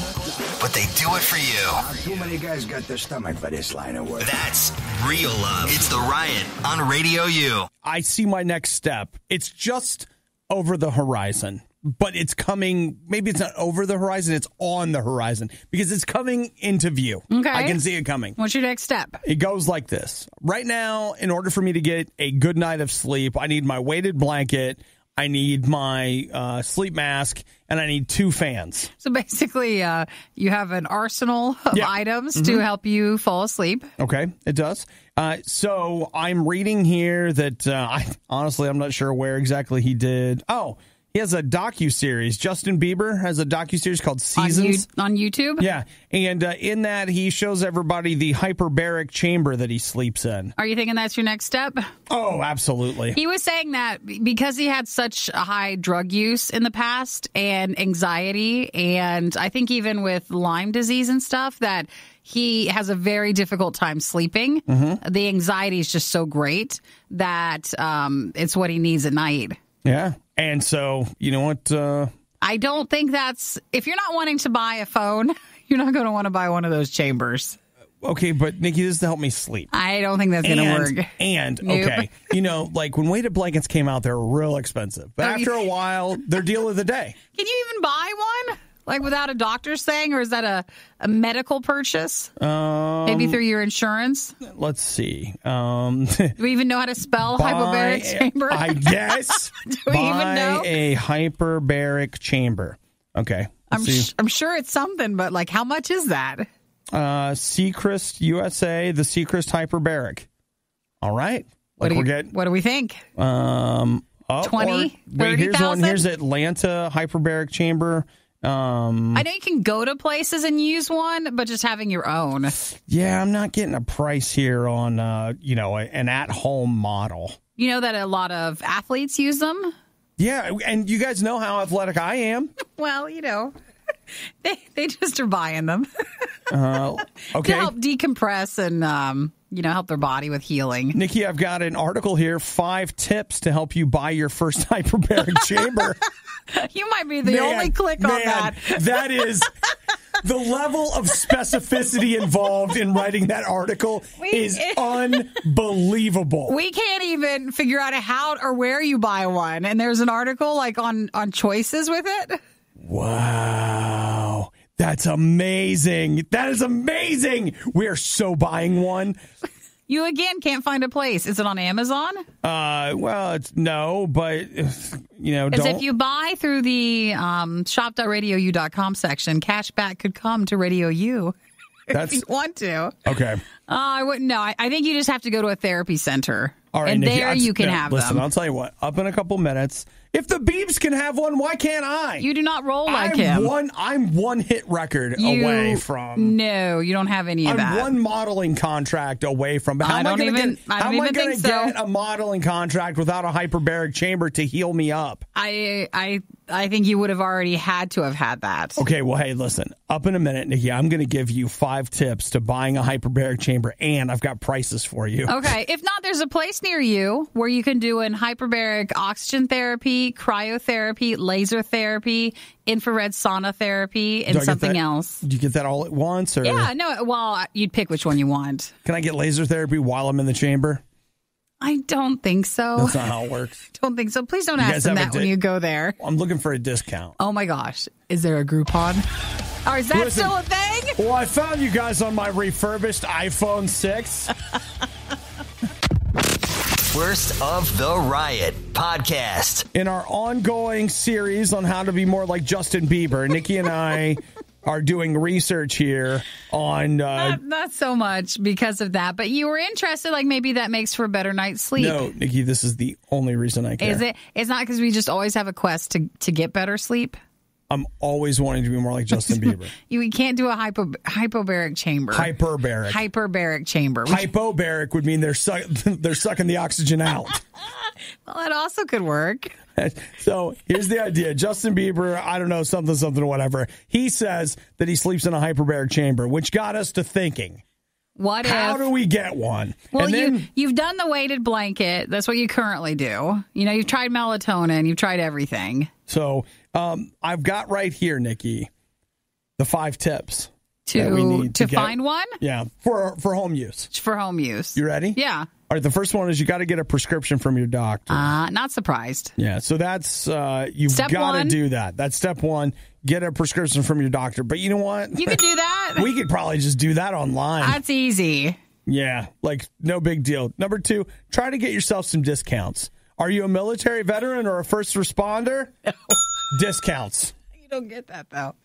But they do it for you. Too many guys got the stomach for this line of work. That's real love. It's The Riot on RadioU. I see my next step. It's just over the horizon. But it's coming, maybe it's not over the horizon, it's on the horizon. Because it's coming into view. Okay. I can see it coming. What's your next step? It goes like this. Right now, in order for me to get a good night of sleep, I need my weighted blanket, I need my sleep mask, and I need 2 fans. So basically, you have an arsenal of items to help you fall asleep. Okay, it does. So I'm reading here that, I'm not sure where exactly he did. Oh, he has a docuseries. Justin Bieber has a docuseries called Seasons. On YouTube? Yeah. And in that, he shows everybody the hyperbaric chamber that he sleeps in. Are you thinking that's your next step? Oh, absolutely. He was saying that because he had such a high drug use in the past and anxiety, and I think even with Lyme disease and stuff, that he has a very difficult time sleeping. Mm-hmm. The anxiety is just so great that it's what he needs at night. Yeah. And so, you know what? I don't think that's, if you're not wanting to buy a phone, you're not going to want to buy one of those chambers. Okay, but Nikki, this is to help me sleep. I don't think that's going to work. And, Nope. okay, like when weighted blankets came out, they were real expensive. But after a while, they're deal of the day. Can you even buy one? Like without a doctor's saying, or is that a medical purchase? Maybe through your insurance? Let's see. Do we even know how to spell hyperbaric chamber? I guess. Do we even know? A hyperbaric chamber. Okay. I'm sure it's something, but like how much is that? Seacrest USA, the Seacrest hyperbaric. All right. What do we think? 20, wait, here's 30,000? one. Here's Atlanta hyperbaric chamber. I know you can go to places and use one, but just having your own. Yeah, I'm not getting a price here on, an at-home model. You know that a lot of athletes use them? Yeah, and you guys know how athletic I am. Well, they just are buying them. Okay. To help decompress and, help their body with healing. Nikki, I've got an article here, 5 tips to help you buy your first hyperbaric chamber. You might be the only click on that. That is the level of specificity involved in writing that article is unbelievable. We can't even figure out how or where you buy one. And there's an article like on choices with it. Wow. That's amazing. That is amazing. We're so buying one. You, again, can't find a place. Is it on Amazon? Well, no, but, don't. As if you buy through the shop.radiou.com section, cashback could come to Radio U if you want to. Okay. I wouldn't know. I think you just have to go to a therapy center. All right, and Nikki, there you can have listen, them. I'll tell you what. Up in a couple minutes. If the Beebs can have one, why can't I? You do not roll like him. I'm one hit record away from. No, you don't have any of that. I'm one modeling contract away from. How am I going to get a modeling contract without a hyperbaric chamber to heal me up? I think you would have already had to have had that. Okay, well, hey, listen. Up in a minute, Nikki, I'm going to give you 5 tips to buying a hyperbaric chamber, and I've got prices for you. Okay. If not, there's a place near you where you can do an hyperbaric oxygen therapy, cryotherapy, laser therapy, infrared sauna therapy, and something else. Do you get that all at once? Or? Yeah, no. Well, you'd pick which one you want. Can I get laser therapy while I'm in the chamber? I don't think so. That's not how it works. Don't think so. Please don't ask them that when you go there. I'm looking for a discount. Oh, my gosh. Is there a Groupon? Or is that still a thing? Well, I found you guys on my refurbished iPhone 6. Worst of the Riot podcast. In our ongoing series on how to be more like Justin Bieber, Nikki and I are doing research here on... Not so much because of that, but you were interested, like maybe that makes for a better night's sleep. No, Nikki, this is the only reason I care. Is it? It's not because we just always have a quest to get better sleep? I'm always wanting to be more like Justin Bieber. We can't do a hypobaric chamber. Hyperbaric chamber. Hypobaric would mean they're sucking the oxygen out. Well, that also could work. So here's the idea. Justin Bieber, I don't know, something, whatever. He says that he sleeps in a hyperbaric chamber, which got us to thinking. How do we get one? Well, you've done the weighted blanket. That's what you currently do. You've tried melatonin. You've tried everything. So I've got right here, Nikki, the 5 tips to find one. Yeah, for home use. For home use. You ready? Yeah. All right. The first one is you got to get a prescription from your doctor. Not surprised. Yeah. So that's you've got to do that. That's step 1. Get a prescription from your doctor. But you know what? You could do that. We could probably just do that online. That's easy. Yeah, like no big deal. Number 2, try to get yourself some discounts. Are you a military veteran or a first responder? No. Discounts. You don't get that though.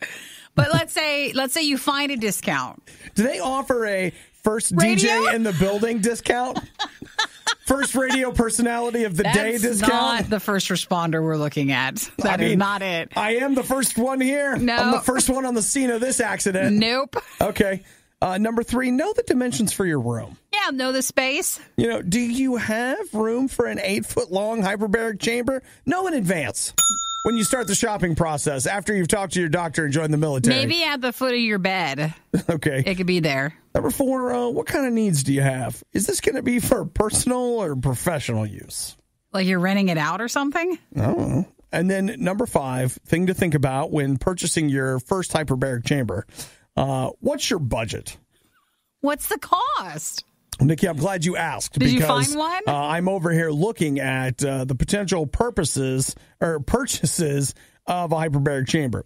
But let's say you find a discount. Do they offer a first radio? DJ in the building discount? First radio personality of the day discount? That's not the first responder we're looking at. That is not it. I am the first one here. No. I'm the first one on the scene of this accident. Nope. Okay. Number 3, know the dimensions for your room. Yeah, know the space. Do you have room for an 8-foot-long hyperbaric chamber? Know in advance. When you start the shopping process, after you've talked to your doctor and joined the military. Maybe at the foot of your bed. Okay. It could be there. Number 4, what kind of needs do you have? Is this going to be for personal or professional use? Like you're renting it out or something? I don't know. And then number 5, thing to think about when purchasing your first hyperbaric chamber. What's your budget? What's the cost? Nikki, I'm glad you asked. Did you because, find one? I'm over here looking at the potential purchases of a hyperbaric chamber.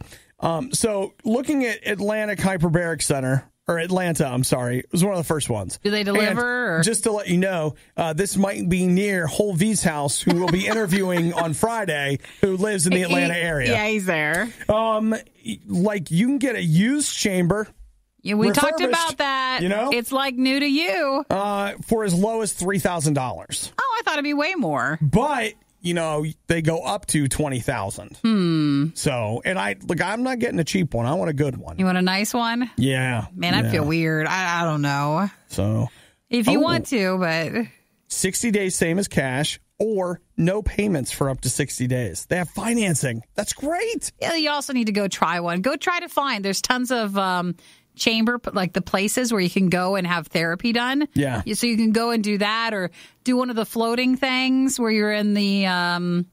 So looking at Atlanta, I'm sorry. It was one of the first ones. Do they deliver? Just to let you know, this might be near Whole V's house, who will be interviewing on Friday, who lives in the Atlanta area. Yeah, he's there. Like, you can get a used chamber. Yeah, we talked about that. You know? It's like new to you. For as low as $3,000. Oh, I thought it'd be way more. But, they go up to $20,000. So, and I'm not getting a cheap one. I want a good one. You want a nice one? Yeah. Man, I feel weird. I don't know. So, if you want to, but 60 days, same as cash, or no payments for up to 60 days. They have financing. That's great. Yeah, you also need to go try one. Go try to find. There's tons of chamber, like the places where you can go and have therapy done. Yeah. So you can go and do that, or do one of the floating things where you're in the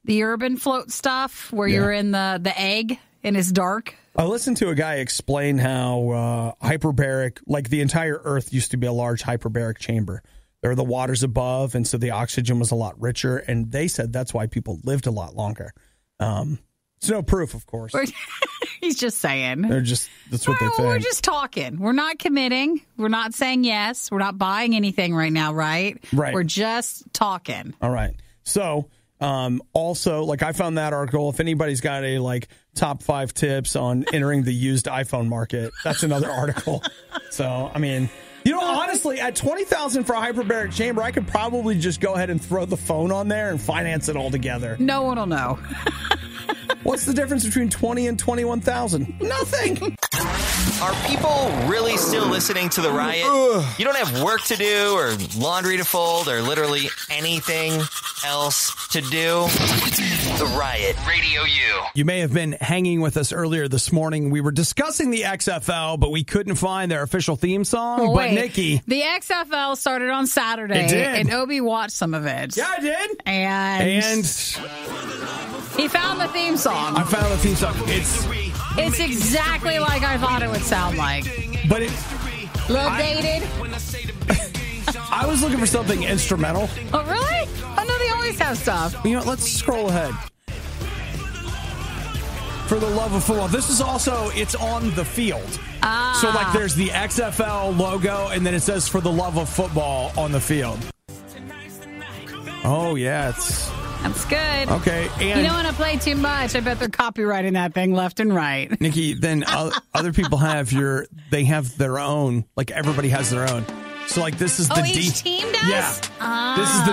urban float stuff, where you're in the egg and it's dark. I listened to a guy explain how hyperbaric, like the entire Earth used to be a large hyperbaric chamber. There are the waters above, and so the oxygen was a lot richer, and they said that's why people lived a lot longer. It's no proof, of course. He's just saying. That's what they think. We're just talking. We're not committing. We're not saying yes. We're not buying anything right now, right? Right. We're just talking. All right. So, also, I found that article. If anybody's got a top 5 tips on entering the used iPhone market, that's another article. So, I mean, honestly, at $20,000 for a hyperbaric chamber, I could probably just go ahead and throw the phone on there and finance it all together. No one will know. What's the difference between 20 and 21,000? Nothing. Are people really still listening to the Riot? You don't have work to do or laundry to fold or literally anything else to do? The Riot, Radio U. You may have been hanging with us earlier this morning. We were discussing the XFL, but we couldn't find their official theme song. But Nikki, the XFL started on Saturday. It did. And Obi watched some of it. Yeah, I did. And he found the theme song. I found the theme song. It's exactly like I thought it would sound like. But Love dated. I was looking for something instrumental. Oh, really? Oh, no, they always have stuff. You know what? Let's scroll ahead. For the love of football. This is also, it's on the field. So, there's the XFL logo, and then it says for the love of football on the field. Oh, yeah, That's good. Okay. And you don't want to play too much. I bet they're copyrighting that thing left and right. Nikki, then other people they have their own. Everybody has their own. So this is the each team does? Yeah. This is the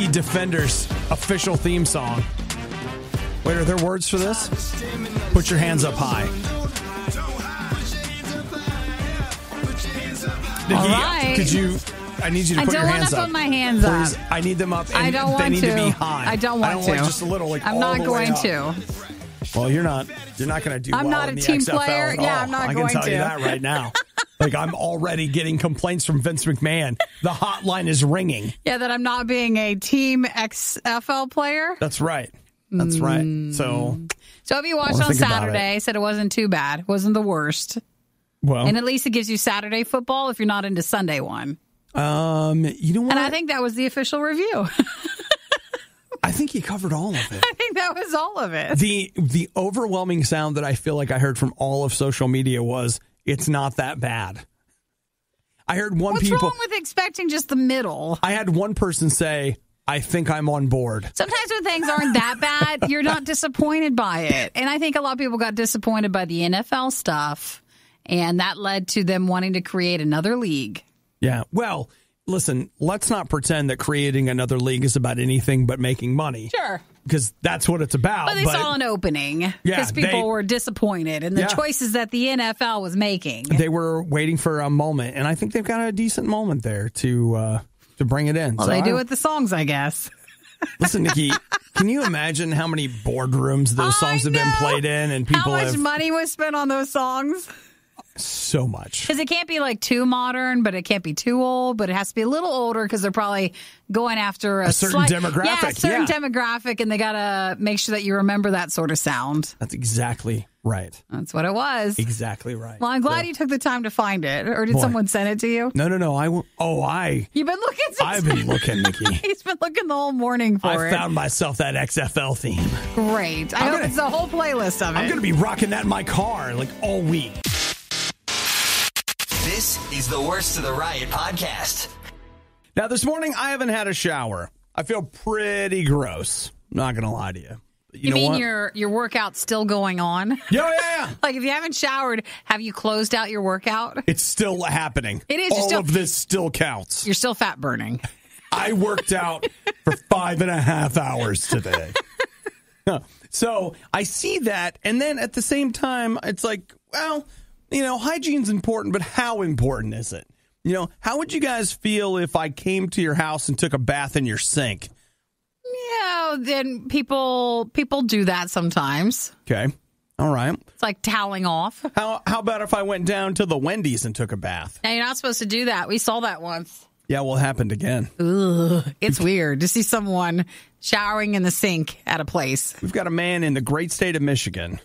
DC Defenders official theme song. Wait, are there words for this? Put your hands up high. Nikki, all right. I need you to put your hands up. I don't want to put my hands Please, up. I need them up. And I don't want they need to. Be high. I don't want to. Just a little. I'm all not the going way up. to. Well, you're not. You're not going to do. I'm well not in a the team XFL player. at Yeah, all. I'm not I going can tell to. you that right now. I'm already getting complaints from Vince McMahon. The hotline is ringing. Yeah, that I'm not being a team XFL player. That's right. That's right. So we watched on Saturday. Said it wasn't too bad. Wasn't the worst. Well, and at least it gives you Saturday football if you're not into Sunday one. You know what? And I think that was the official review. I think he covered all of it. I think that was all of it. The overwhelming sound that I feel like I heard from all of social media was, it's not that bad. I heard What's wrong with expecting just the middle? I had one person say, I think I'm on board. Sometimes when things aren't that bad, you're not disappointed by it. And I think a lot of people got disappointed by the NFL stuff, and that led to them wanting to create another league. Yeah. Well, listen, let's not pretend that creating another league is about anything but making money. Sure. Because that's what it's about. But they saw an opening because people were disappointed in the choices that the NFL was making. They were waiting for a moment, and I think they've got a decent moment there to bring it in. Well, so they do with the songs, I guess. Listen, Nikki, can you imagine how many boardrooms those songs have been played in? And people how much money was spent on those songs? So much. Because it can't be like too modern, but it can't be too old, but it has to be a little older because they're probably going after a certain demographic. Yeah, a certain demographic, and they got to make sure that you remember that sort of sound. That's exactly right. That's what it was. Exactly right. Well, I'm glad you took the time to find it. Or did someone send it to you? No. You've been looking since I've been looking, Nikki. He's been looking the whole morning for it. I found myself that XFL theme. Great. I hope it's a whole playlist of it. I'm going to be rocking that in my car like all week. This is the Worst of the Riot podcast. Now, this morning, I haven't had a shower. I feel pretty gross. Not going to lie to you. You mean your workout's still going on? Yeah. Like, if you haven't showered, have you closed out your workout? It's still happening. It is. All of this still counts. You're still fat burning. I worked out for 5.5 hours today. So I see that, and then at the same time, it's like, well, hygiene's important, but how important is it? How would you guys feel if I came to your house and took a bath in your sink? Yeah, then people do that sometimes. Okay. All right. It's like toweling off. How about if I went down to the Wendy's and took a bath? Now, you're not supposed to do that. We saw that once. Yeah, well, it happened again. Ugh, it's weird to see someone showering in the sink at a place. We've got a man in the great state of Michigan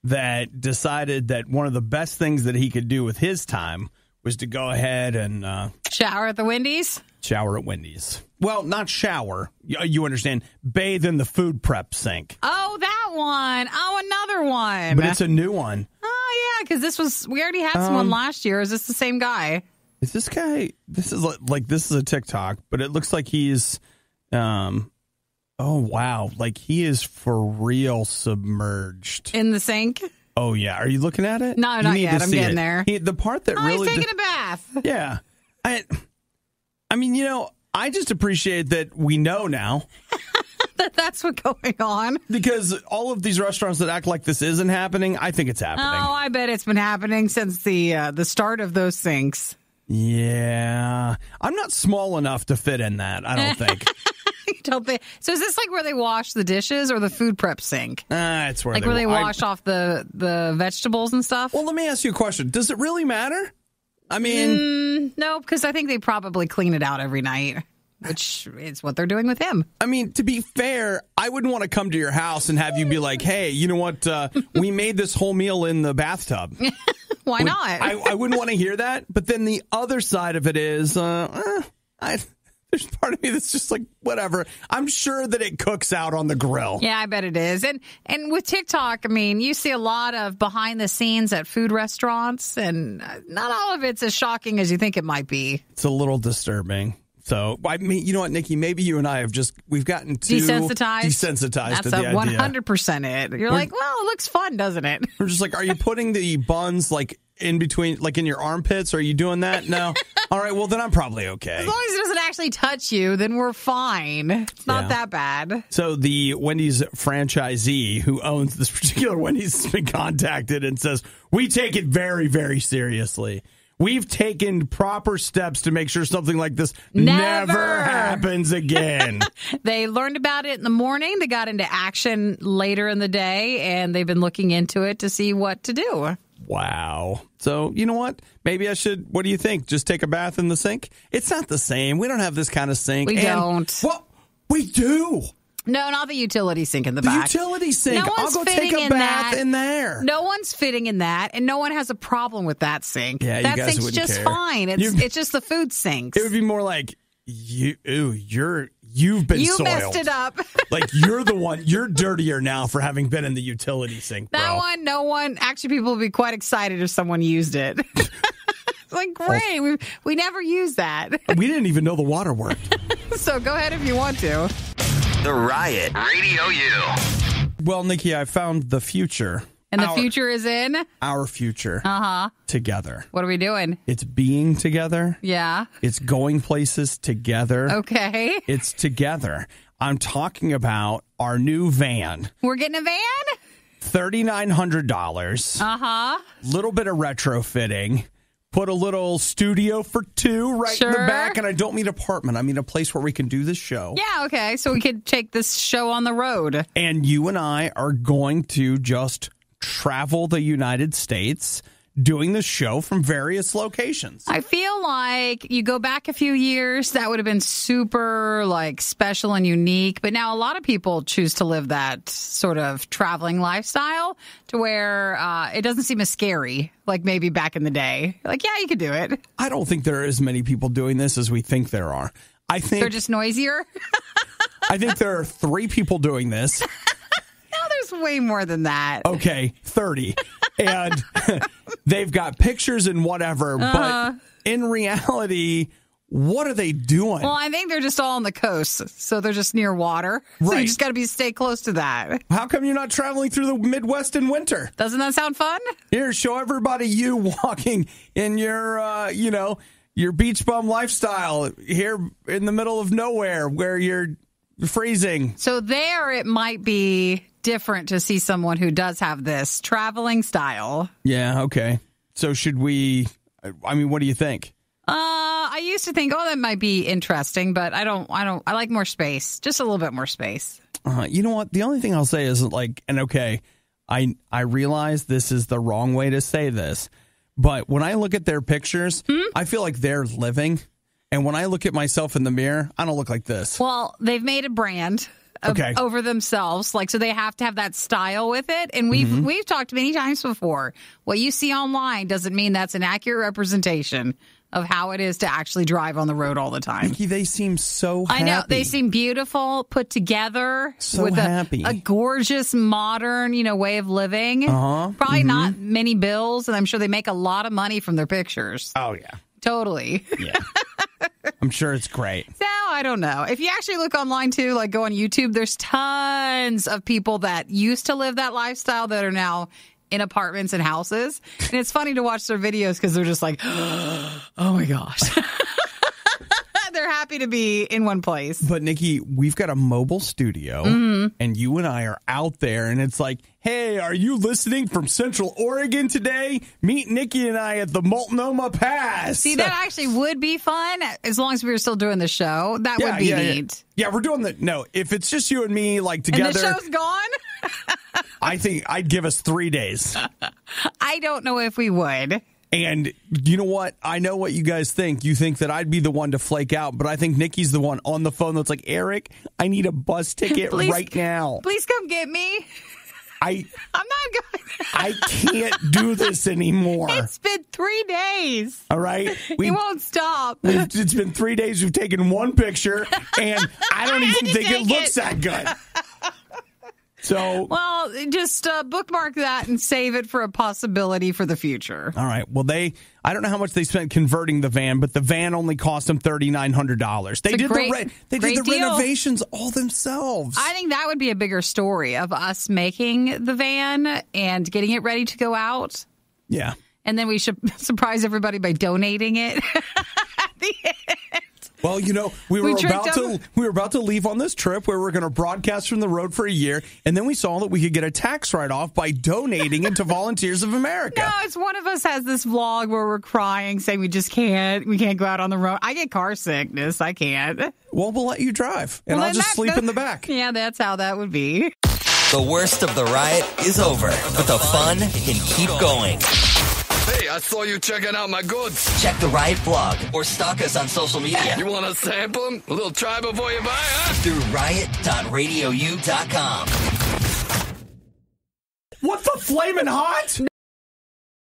that decided that one of the best things that he could do with his time was to go ahead and shower at the Wendy's? Shower at Wendy's. Well, not shower. You understand. Bathe in the food prep sink. Oh, that one. Oh, another one. But it's a new one. Oh, yeah, because we already had someone last year. Is this the same guy? Is this guy? This is this is a TikTok, but it looks like he's, oh, wow. Like he is for real submerged. In the sink? Oh, yeah. Are you looking at it? No, not yet. I'm getting there. The part that really... he's taking a bath. Yeah. I mean, I just appreciate that we know now. That's what's going on. Because all of these restaurants that act like this isn't happening, I think it's happening. Oh, I bet it's been happening since the start of those sinks. Yeah. I'm not small enough to fit in that, I don't think. You don't think? So is this like where they wash the dishes or the food prep sink? It's where they wash off the vegetables and stuff? Well, let me ask you a question. Does it really matter? I mean... no, because I think they probably clean it out every night, which is what they're doing with him. I mean, to be fair, I wouldn't want to come to your house and have you be like, hey, you know what? We made this whole meal in the bathtub. Why not? I wouldn't want to hear that. But then the other side of it is, there's part of me that's just like, whatever. I'm sure that it cooks out on the grill. Yeah, I bet it is. And with TikTok, I mean, you see a lot of behind the scenes at food restaurants, and not all of it's as shocking as you think it might be. It's a little disturbing. So, I mean, you know what, Nikki? Maybe you and I we've gotten too desensitized That's to the idea. That's 100% it. You're like, well, it looks fun, doesn't it? We're just like, are you putting the buns like in between, like in your armpits? Are you doing that? No. All right. Well, then I'm probably okay. As long as it doesn't actually touch you, then we're fine. It's not that bad. So the Wendy's franchisee who owns this particular Wendy's has been contacted and says, we take it very, very seriously. We've taken proper steps to make sure something like this never happens again. They learned about it in the morning. They got into action later in the day, and they've been looking into it to see what to do. Wow. So, you know what? Maybe I should, what do you think? Just take a bath in the sink? It's not the same. We don't have this kind of sink. We don't. Well, we do. No, not the utility sink in the back. The utility sink. No I'll go take a bath in there. No one's fitting in that, and no one has a problem with that sink. Yeah, that you guys sink's wouldn't just care. fine. It's just the food sinks. It would be more like, you've been You soiled. messed it up. Like, you're the one. You're dirtier now for having been in the utility sink, bro. That one, no one. Actually, people would be quite excited if someone used it. It's like, great. We never used that. We didn't even know the water worked. So go ahead if you want to. The Riot Radio U. Well, Nikki, I found the future. And the future is in? Our future. Uh-huh. Together. What are we doing? It's being together. Yeah. It's going places together. Okay. It's together. I'm talking about our new van. We're getting a van? $3,900. Uh-huh. Little bit of retrofitting. Put a little studio for two in the back. And I don't mean apartment. I mean a place where we can do this show. Yeah, okay. So we could take this show on the road. And you and I are going to just travel the United States, doing the show from various locations. I feel like you go back a few years, that would have been super like special and unique. But now a lot of people choose to live that sort of traveling lifestyle to where it doesn't seem as scary like maybe back in the day. Like, yeah, you could do it. I don't think there are as many people doing this as we think there are. I think they're just noisier. I think there are 3 people doing this. No, there's way more than that. Okay, 30. And they've got pictures and whatever, but in reality, what are they doing? Well, I think they're just all on the coast, so they're just near water. So Right. you just got to stay close to that. How come you're not traveling through the Midwest in winter? Doesn't that sound fun? Here, show everybody you walking in your, your beach bum lifestyle here in the middle of nowhere where you're freezing. So there it might be different to see someone who does have this traveling style. Yeah, okay. So should we, what do you think? I used to think, that might be interesting, but I like more space. Just a little bit more space. You know what? The only thing I'll say is I realize this is the wrong way to say this, but when I look at their pictures, I feel like they're living. And when I look at myself in the mirror, I don't look like this. Well, they've made a brand over themselves, so they have to have that style with it. And we've talked many times before. What you see online doesn't mean that's an accurate representation of how it is to actually drive on the road all the time. Nikki, they seem so happy. I know. They seem beautiful, put together, so with happy. A gorgeous, modern, way of living. Probably not many bills, and I'm sure they make a lot of money from their pictures. Oh, yeah. Totally. Yeah. I'm sure it's great. No, I don't know. If you actually look online, too, go on YouTube, there's tons of people that used to live that lifestyle that are now in apartments and houses. And it's funny to watch their videos because they're just like, oh, my gosh. They're happy to be in one place. But, Nikki, we've got a mobile studio, and you and I are out there, and it's like, hey, are you listening from Central Oregon today? Meet Nikki and I at the Multnomah Pass. See, that actually would be fun as long as we were still doing the show. That would be neat. Yeah, we're doing no, if it's just you and me, together. And the show's gone? I think I'd give us 3 days. I don't know if we would. And you know what? I know what you guys think. You think that I'd be the one to flake out, but I think Nikki's the one on the phone that's like, Eric, I need a bus ticket right now. Please come get me. I'm not going. I can't do this anymore. It's been 3 days. All right? We won't stop. It's been 3 days. We've taken one picture, and I don't even think it looks that good. So, well, just bookmark that and save it for a possibility for the future. All right. Well, I don't know how much they spent converting the van, but the van only cost them $3,900. They did the renovations all themselves. I think that would be a bigger story of us making the van and getting it ready to go out. Yeah. And then we should surprise everybody by donating it at the end. Well, we were about to leave on this trip where we're going to broadcast from the road for a year, and then we saw that we could get a tax write-off by donating it to Volunteers of America. No, it's one of us has this vlog where we're crying, saying we can't go out on the road. I get car sickness. I can't. Well, we'll let you drive, and I'll just sleep in the back. Yeah, that's how that would be. The worst of the riot is over, but the fun can keep going. Hey, I saw you checking out my goods. Check the Riot blog or stalk us on social media. You want to sample them? A little try before you buy, huh? Through riot.radiou.com. What the flamin' hot?